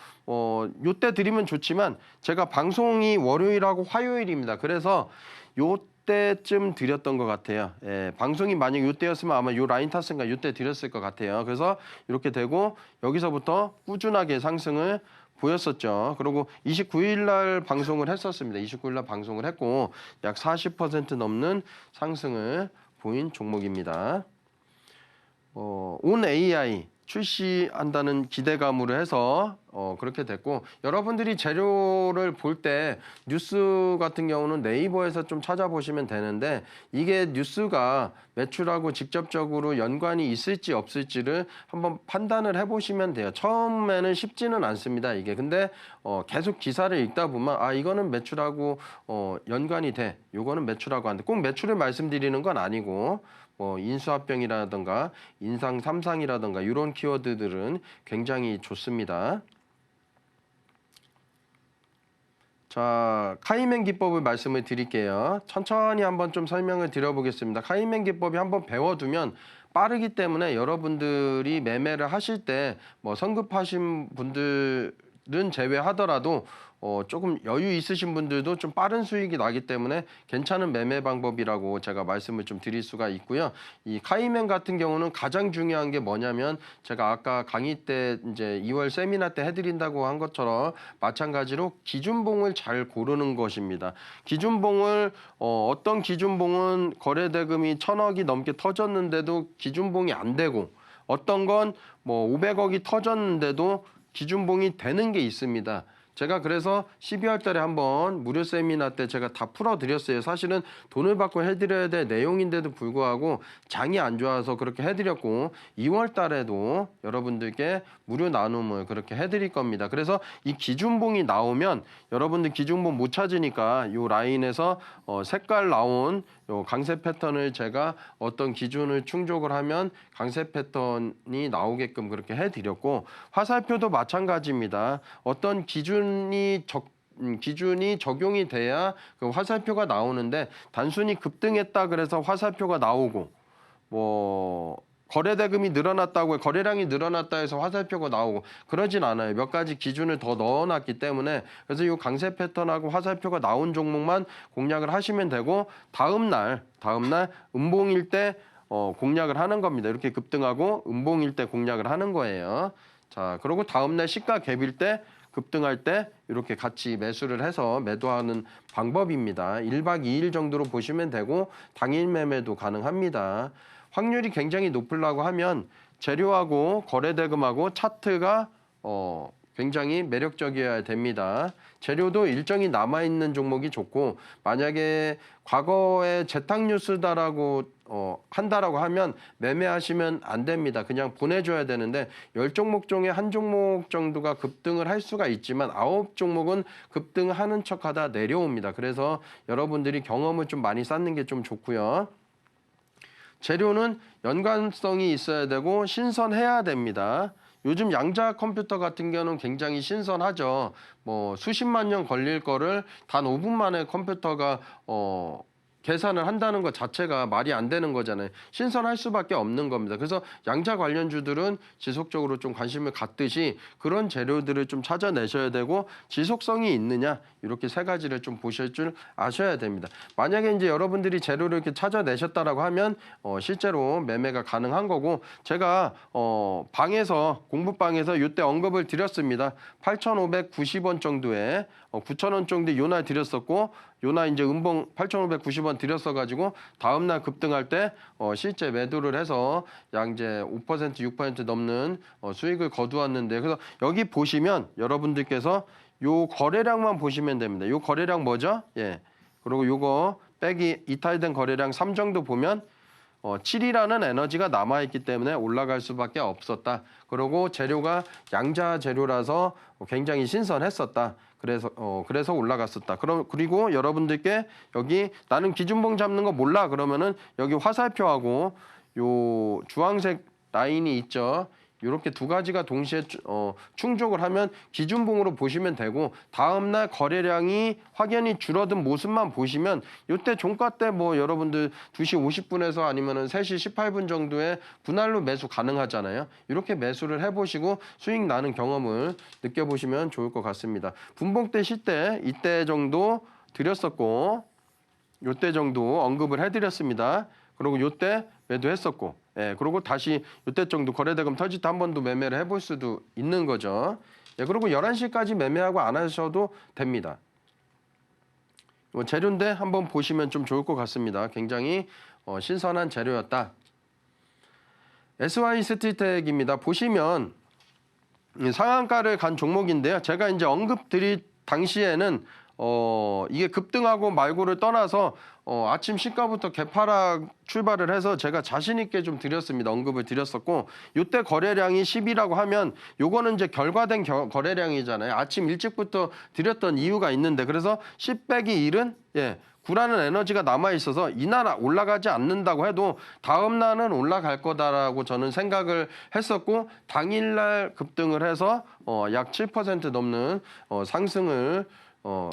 요때 드리면 좋지만 제가 방송이 월요일하고 화요일입니다. 그래서 요때쯤 드렸던 것 같아요. 예, 방송이 만약 요때였으면 아마 요 라인 탔으니까 요때 드렸을 것 같아요. 그래서 이렇게 되고 여기서부터 꾸준하게 상승을 보였었죠. 그리고 29일 날 방송을 했었습니다. 29일 날 방송을 했고 약 40% 넘는 상승을 보인 종목입니다. 온 AI 출시한다는 기대감으로 해서 그렇게 됐고 여러분들이 재료를 볼 때 뉴스 같은 경우는 네이버에서 좀 찾아보시면 되는데 이게 뉴스가 매출하고 직접적으로 연관이 있을지 없을지를 한번 판단을 해보시면 돼요. 처음에는 쉽지는 않습니다. 이게 근데 계속 기사를 읽다 보면 아 이거는 매출하고 연관이 돼. 요거는 매출하고 안 돼. 꼭 매출을 말씀드리는 건 아니고 인수합병이라든가 인상 삼상이라든가 이런 키워드들은 굉장히 좋습니다. 자, 카이맨 기법을 말씀을 드릴게요. 천천히 한번 좀 설명을 드려보겠습니다. 카이맨 기법이 한번 배워두면 빠르기 때문에 여러분들이 매매를 하실 때 뭐 성급하신 분들은 제외하더라도 조금 여유 있으신 분들도 좀 빠른 수익이 나기 때문에 괜찮은 매매 방법이라고 제가 말씀을 좀 드릴 수가 있고요. 이 카이맨 같은 경우는 가장 중요한 게 뭐냐면 제가 아까 강의 때 이제 2월 세미나 때 해드린다고 한 것처럼 마찬가지로 기준봉을 잘 고르는 것입니다. 기준봉을 어떤 기준봉은 거래대금이 1,000억이 넘게 터졌는데도 기준봉이 안 되고 어떤 건 뭐 500억이 터졌는데도 기준봉이 되는 게 있습니다. 제가 그래서 12월 달에 한번 무료 세미나 때 제가 다 풀어드렸어요. 사실은 돈을 받고 해드려야 될 내용인데도 불구하고 장이 안 좋아서 그렇게 해드렸고 2월 달에도 여러분들께 무료 나눔을 그렇게 해드릴 겁니다. 그래서 이 기준봉이 나오면 여러분들 기준봉 못 찾으니까 이 라인에서 색깔 나온 요 강세 패턴을 제가 어떤 기준을 충족을 하면 강세 패턴이 나오게끔 그렇게 해드렸고 화살표도 마찬가지입니다. 어떤 기준이 적용이 돼야 그 화살표가 나오는데 단순히 급등했다 그래서 화살표가 나오고 뭐 거래대금이 늘어났다고 거래량이 늘어났다 해서 화살표가 나오고 그러진 않아요. 몇 가지 기준을 더 넣어놨기 때문에 그래서 이 강세 패턴하고 화살표가 나온 종목만 공략을 하시면 되고 다음날 음봉일 때 공략을 하는 겁니다. 이렇게 급등하고 음봉일 때 공략을 하는 거예요. 자, 그리고 다음날 시가 갭일 때 급등할 때 이렇게 같이 매수를 해서 매도하는 방법입니다. 1박 2일 정도로 보시면 되고 당일 매매도 가능합니다. 확률이 굉장히 높으려고 하면 재료하고 거래대금하고 차트가 굉장히 매력적이어야 됩니다. 재료도 일정이 남아있는 종목이 좋고 만약에 과거에 재탕 뉴스다라고 한다라고 하면 매매하시면 안 됩니다. 그냥 보내줘야 되는데 10종목 중에 한 종목 정도가 급등을 할 수가 있지만 9종목은 급등하는 척하다 내려옵니다. 그래서 여러분들이 경험을 좀 많이 쌓는 게 좀 좋고요. 재료는 연관성이 있어야 되고 신선해야 됩니다. 요즘 양자 컴퓨터 같은 경우는 굉장히 신선하죠. 뭐 수십만 년 걸릴 거를 단 5분 만에 컴퓨터가 계산을 한다는 것 자체가 말이 안 되는 거잖아요. 신선할 수밖에 없는 겁니다. 그래서 양자 관련주들은 지속적으로 좀 관심을 갖듯이 그런 재료들을 좀 찾아내셔야 되고 지속성이 있느냐 이렇게 세 가지를 좀 보실 줄 아셔야 됩니다. 만약에 이제 여러분들이 재료를 이렇게 찾아내셨다라고 하면 실제로 매매가 가능한 거고 제가 방에서 공부방에서 이때 언급을 드렸습니다. 8,590원 정도에 9,000원 정도 요날 드렸었고 요나 이제 음봉 8,590원 드렸어가지고 다음날 급등할 때 실제 매도를 해서 약 이제 5% 6% 넘는 수익을 거두었는데 그래서 여기 보시면 여러분들께서 요 거래량만 보시면 됩니다. 요 거래량 뭐죠? 예. 그리고 요거 빼기 이탈된 거래량 3 정도 보면 7이라는 에너지가 남아있기 때문에 올라갈 수밖에 없었다. 그리고 재료가 양자 재료라서 굉장히 신선했었다. 그래서 올라갔었다. 그리고 여러분들께 여기 나는 기준봉 잡는 거 몰라 그러면은 여기 화살표하고 요 주황색 라인이 있죠. 이렇게 두 가지가 동시에 충족을 하면 기준봉으로 보시면 되고 다음날 거래량이 확연히 줄어든 모습만 보시면 이때 종가 때 뭐 여러분들 2시 50분에서 아니면은 3시 18분 정도에 분할로 매수 가능하잖아요. 이렇게 매수를 해보시고 수익 나는 경험을 느껴보시면 좋을 것 같습니다. 분봉 때 시때 이때 정도 드렸었고 요때 정도 언급을 해드렸습니다. 그리고 요때 매도했었고 예, 그리고 다시 이때 정도 거래대금 터질 때 한 번 더 매매를 해볼 수도 있는 거죠. 예, 그리고 11시까지 매매하고 안 하셔도 됩니다. 재료인데 한번 보시면 좀 좋을 것 같습니다. 굉장히 신선한 재료였다. SY 스틸텍입니다. 보시면 상한가를 간 종목인데요. 제가 이제 언급드릴 당시에는 이게 급등하고 말고를 떠나서 아침 시가부터 개파락 출발을 해서 제가 자신 있게 좀 드렸습니다. 언급을 드렸었고 이때 거래량이 10이라고 하면 요거는 이제 결과된 거래량이잖아요. 아침 일찍부터 드렸던 이유가 있는데 그래서 10 빼기 1은 예, 9라는 에너지가 남아 있어서 이날 올라가지 않는다고 해도 다음 날은 올라갈 거다라고 저는 생각을 했었고 당일날 급등을 해서 약 7% 넘는 상승을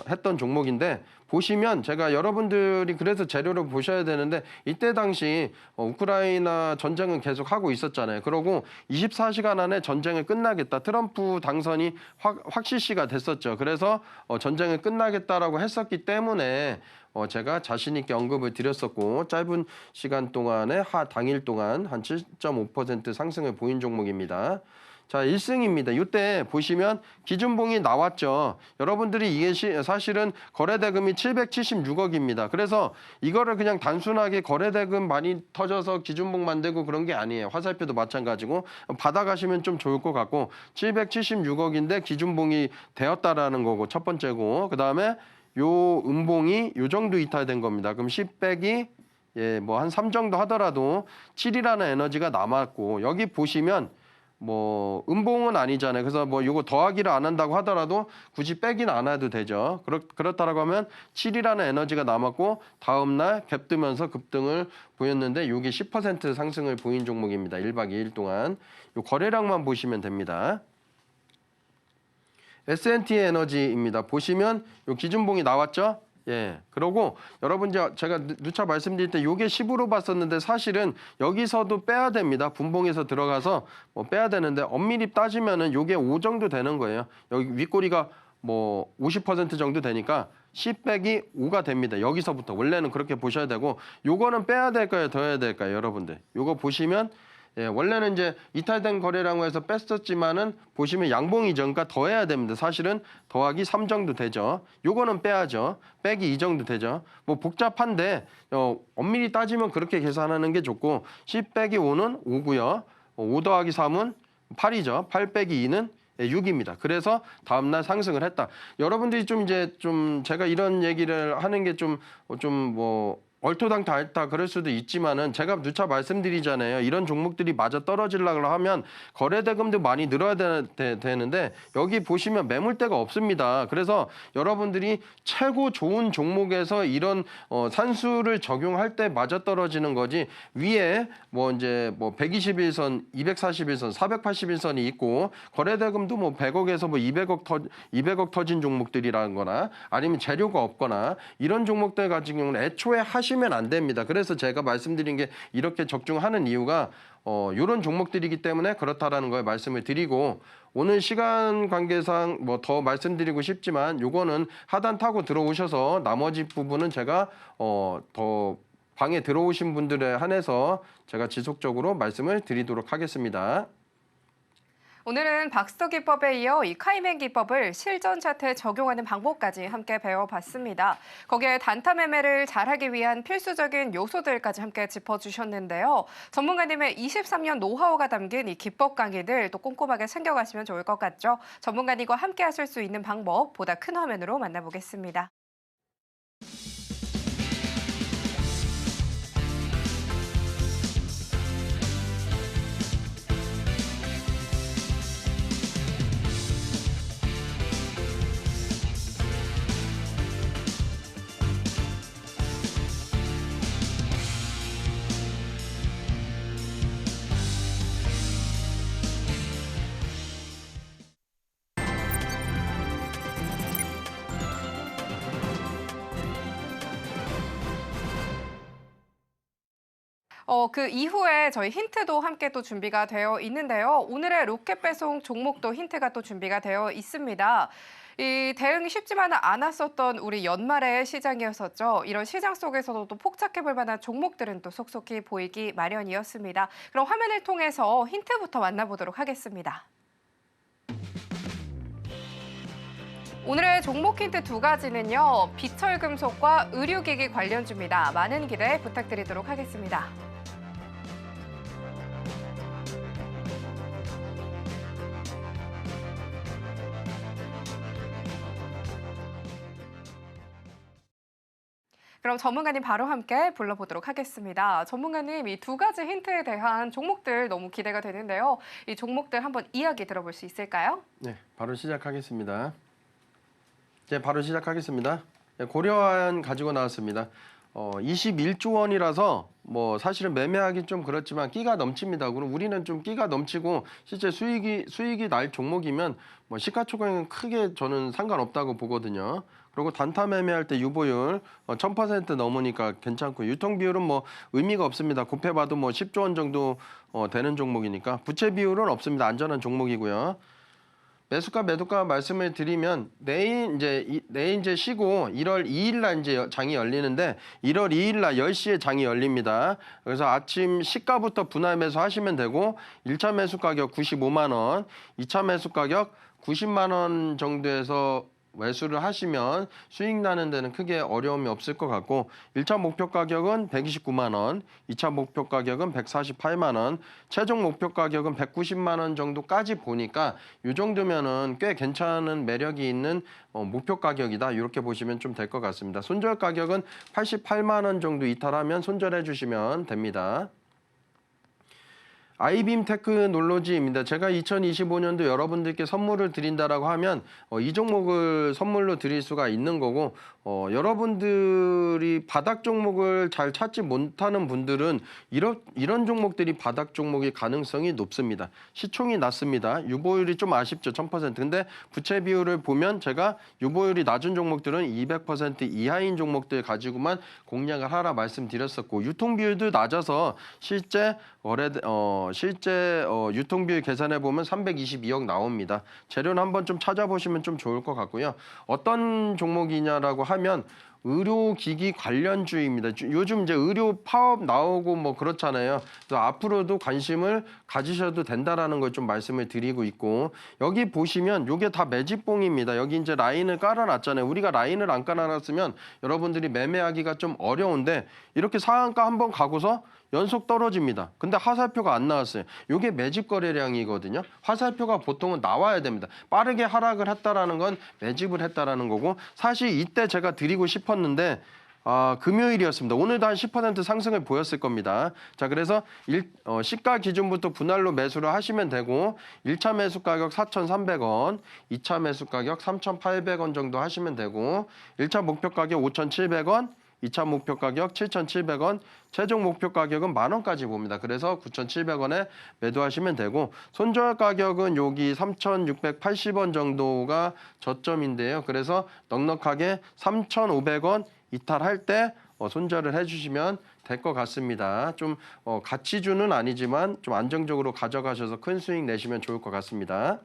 했던 종목인데 보시면 제가 여러분들이 그래서 재료를 보셔야 되는데 이때 당시 우크라이나 전쟁은 계속 하고 있었잖아요. 그러고 24시간 안에 전쟁을 끝나겠다. 트럼프 당선이 확실시가 됐었죠. 그래서 전쟁을 끝나겠다라고 했었기 때문에 제가 자신 있게 언급을 드렸었고 짧은 시간 동안에 당일 동안 한 7.5% 상승을 보인 종목입니다. 자, 1승입니다. 이때 보시면 기준봉이 나왔죠. 여러분들이 이게 사실은 거래대금이 776억입니다. 그래서 이거를 그냥 단순하게 거래대금 많이 터져서 기준봉 만들고 그런 게 아니에요. 화살표도 마찬가지고 받아가시면 좀 좋을 것 같고 776억인데 기준봉이 되었다라는 거고 첫 번째고 그다음에 요 음봉이 요 정도 이탈된 겁니다. 그럼 10 빼기 예, 뭐 한 3 정도 하더라도 7이라는 에너지가 남았고 여기 보시면 뭐 음봉은 아니잖아요. 그래서 뭐 요거 더하기를 안 한다고 하더라도 굳이 빼기는 안 해도 되죠. 그렇다라고 하면 7이라는 에너지가 남았고 다음 날 갭 뜨면서 급등을 보였는데 요게 10% 상승을 보인 종목입니다. 1박 2일 동안. 요 거래량만 보시면 됩니다. S&T 에너지입니다. 보시면 요 기준봉이 나왔죠? 예. 그러고 여러분 제가 누차 말씀드릴 때 요게 10으로 봤었는데 사실은 여기서도 빼야 됩니다. 분봉에서 들어가서 빼야 되는데 엄밀히 따지면은 요게 5 정도 되는 거예요. 여기 윗꼬리가 뭐 50% 정도 되니까 10 빼기 5가 됩니다. 여기서부터 원래는 그렇게 보셔야 되고 요거는 빼야 될까요? 더 해야 될까요? 여러분들. 요거 보시면 예, 원래는 이제 이탈된 거래량으로 해서 뺐었지만은 보시면 양봉이죠. 그러니까 더해야 됩니다. 사실은 더하기 3 정도 되죠. 요거는 빼야죠. 빼기 2 정도 되죠. 뭐 복잡한데 엄밀히 따지면 그렇게 계산하는 게 좋고 10 빼기 5는 5고요. 5 더하기 3은 8이죠. 8 빼기 2는 6입니다. 그래서 다음날 상승을 했다. 여러분들이 좀 제가 이런 얘기를 하는 게 좀 뭐 얼토당토 그럴 수도 있지만은 제가 누차 말씀드리잖아요. 이런 종목들이 맞아 떨어지려고 하면 거래대금도 많이 늘어야 되는데 여기 보시면 매물대가 없습니다. 그래서 여러분들이 최고 좋은 종목에서 이런 산수를 적용할 때 맞아 떨어지는 거지 위에 뭐 이제 뭐 121선, 241선, 481선이 있고 거래대금도 뭐 100억에서 뭐 200억 터진 종목들이라는 거나 아니면 재료가 없거나 이런 종목들 같은 경우는 애초에 하신 하시면 안 됩니다. 그래서 제가 말씀드린 게 이렇게 적중하는 이유가 이런 종목들이기 때문에 그렇다라는 걸 말씀을 드리고 오늘 시간 관계상 뭐 더 말씀드리고 싶지만 요거는 하단 타고 들어오셔서 나머지 부분은 제가 더 방에 들어오신 분들에 한해서 제가 지속적으로 말씀을 드리도록 하겠습니다. 오늘은 박스터 기법에 이어 이 카이맨 기법을 실전 차트에 적용하는 방법까지 함께 배워봤습니다. 거기에 단타 매매를 잘하기 위한 필수적인 요소들까지 함께 짚어주셨는데요. 전문가님의 23년 노하우가 담긴 이 기법 강의들 또 꼼꼼하게 챙겨가시면 좋을 것 같죠. 전문가님과 함께 하실 수 있는 방법 보다 큰 화면으로 만나보겠습니다. 그 이후에 저희 힌트도 함께 또 준비가 되어 있는데요. 오늘의 로켓 배송 종목도 힌트가 또 준비가 되어 있습니다. 이 대응이 쉽지만은 않았었던 우리 연말의 시장이었었죠. 이런 시장 속에서도 또 폭착해볼 만한 종목들은 또 속속히 보이기 마련이었습니다. 그럼 화면을 통해서 힌트부터 만나보도록 하겠습니다. 오늘의 종목 힌트 두 가지는요. 비철금속과 의료기기 관련주입니다. 많은 기대 부탁드리도록 하겠습니다. 그럼 전문가님 바로 함께 불러보도록 하겠습니다. 전문가님, 이 두 가지 힌트에 대한 종목들 너무 기대가 되는데요. 이 종목들 한번 이야기 들어볼 수 있을까요? 네, 바로 시작하겠습니다. 이제 바로 시작하겠습니다. 고려한 가지고 나왔습니다. 21조 원이라서 뭐 사실은 매매하기 좀 그렇지만 끼가 넘칩니다. 그럼 우리는 좀 끼가 넘치고 실제 수익이 날 종목이면 뭐 시가총액은 크게 저는 상관없다고 보거든요. 그리고 단타 매매할 때 유보율 1000% 넘으니까 괜찮고 유통 비율은 뭐 의미가 없습니다. 곱해봐도 뭐 10조 원 정도 되는 종목이니까 부채 비율은 없습니다. 안전한 종목이고요. 매수가 매도가 말씀을 드리면 내일 이제 쉬고 1월 2일 날 이제 장이 열리는데 1월 2일 날 10시에 장이 열립니다. 그래서 아침 시가부터 분할 매수 하시면 되고 1차 매수 가격 95만 원, 2차 매수 가격 90만 원 정도에서 매수를 하시면 수익 나는 데는 크게 어려움이 없을 것 같고 1차 목표 가격은 129만 원, 2차 목표 가격은 148만 원, 최종 목표 가격은 190만 원 정도까지 보니까 이 정도면은 꽤 괜찮은 매력이 있는 목표 가격이다. 이렇게 보시면 좀 될 것 같습니다. 손절 가격은 88만 원 정도 이탈하면 손절해 주시면 됩니다. 아이빔 테크놀로지입니다. 제가 2025년도 여러분들께 선물을 드린다라고 하면 이 종목을 선물로 드릴 수가 있는 거고 여러분들이 바닥 종목을 잘 찾지 못하는 분들은 이런 종목들이 바닥 종목일 가능성이 높습니다. 시총이 낮습니다. 유보율이 좀 아쉽죠. 1000%. 근데 부채 비율을 보면 제가 유보율이 낮은 종목들은 200% 이하인 종목들 가지고만 공략을 하라 말씀드렸었고 유통 비율도 낮아서 실제 유통비율 계산해 보면 322억 나옵니다. 재료는 한번 좀 찾아보시면 좀 좋을 것 같고요. 어떤 종목이냐라고 하면 의료기기 관련주입니다. 요즘 이제 의료 파업 나오고 뭐 그렇잖아요. 그래서 앞으로도 관심을 가지셔도 된다라는 걸 좀 말씀을 드리고 있고 여기 보시면 이게 다 매집봉입니다. 여기 이제 라인을 깔아놨잖아요. 우리가 라인을 안 깔아놨으면 여러분들이 매매하기가 좀 어려운데 이렇게 상한가 한번 가고서 연속 떨어집니다. 근데 화살표가 안 나왔어요. 이게 매집 거래량이거든요. 화살표가 보통은 나와야 됩니다. 빠르게 하락을 했다라는 건 매집을 했다라는 거고 사실 이때 제가 드리고 싶었는데 금요일이었습니다. 오늘도 한 10% 상승을 보였을 겁니다. 자, 그래서 시가 기준부터 분할로 매수를 하시면 되고 1차 매수 가격 4,300원, 2차 매수 가격 3,800원 정도 하시면 되고 1차 목표 가격 5,700원, 2차 목표 가격 7,700원, 최종 목표 가격은 10,000원까지 봅니다. 그래서 9,700원에 매도하시면 되고 손절 가격은 여기 3,680원 정도가 저점인데요. 그래서 넉넉하게 3,500원 이탈할 때 손절을 해주시면 될 것 같습니다. 좀 가치주는 아니지만 좀 안정적으로 가져가셔서 큰 수익 내시면 좋을 것 같습니다.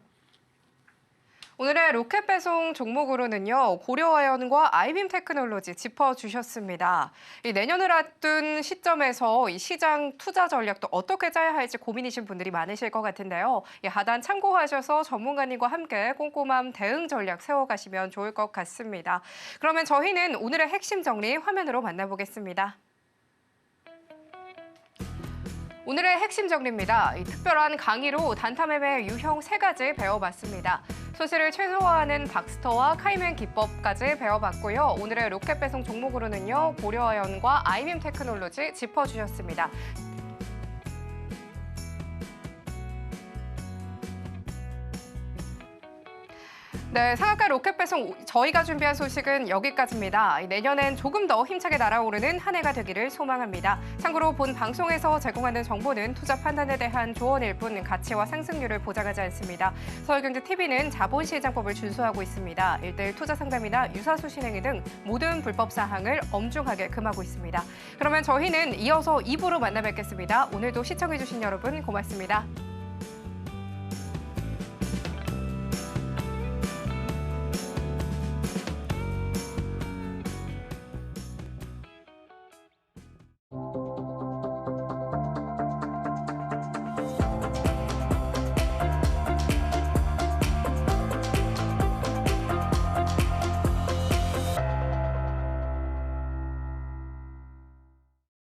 오늘의 로켓 배송 종목으로는요, 고려아연과 아이빔 테크놀로지 짚어주셨습니다. 이 내년을 앞둔 시점에서 이 시장 투자 전략도 어떻게 짜야 할지 고민이신 분들이 많으실 것 같은데요. 이 하단 참고하셔서 전문가님과 함께 꼼꼼한 대응 전략 세워가시면 좋을 것 같습니다. 그러면 저희는 오늘의 핵심 정리 화면으로 만나보겠습니다. 오늘의 핵심 정리입니다. 이 특별한 강의로 단타 매매 유형 3가지 배워봤습니다. 손실을 최소화하는 박스터와 카이맨 기법까지 배워봤고요. 오늘의 로켓 배송 종목으로는요, 고려아연과 아이빔 테크놀로지 짚어주셨습니다. 네, 상한가 로켓 배송 저희가 준비한 소식은 여기까지입니다. 내년엔 조금 더 힘차게 날아오르는 한 해가 되기를 소망합니다. 참고로 본 방송에서 제공하는 정보는 투자 판단에 대한 조언일 뿐 가치와 상승률을 보장하지 않습니다. 서울경제TV는 자본시장법을 준수하고 있습니다. 1:1 투자 상담이나 유사수 신행위 등 모든 불법 사항을 엄중하게 금하고 있습니다. 그러면 저희는 이어서 2부로 만나 뵙겠습니다. 오늘도 시청해주신 여러분 고맙습니다.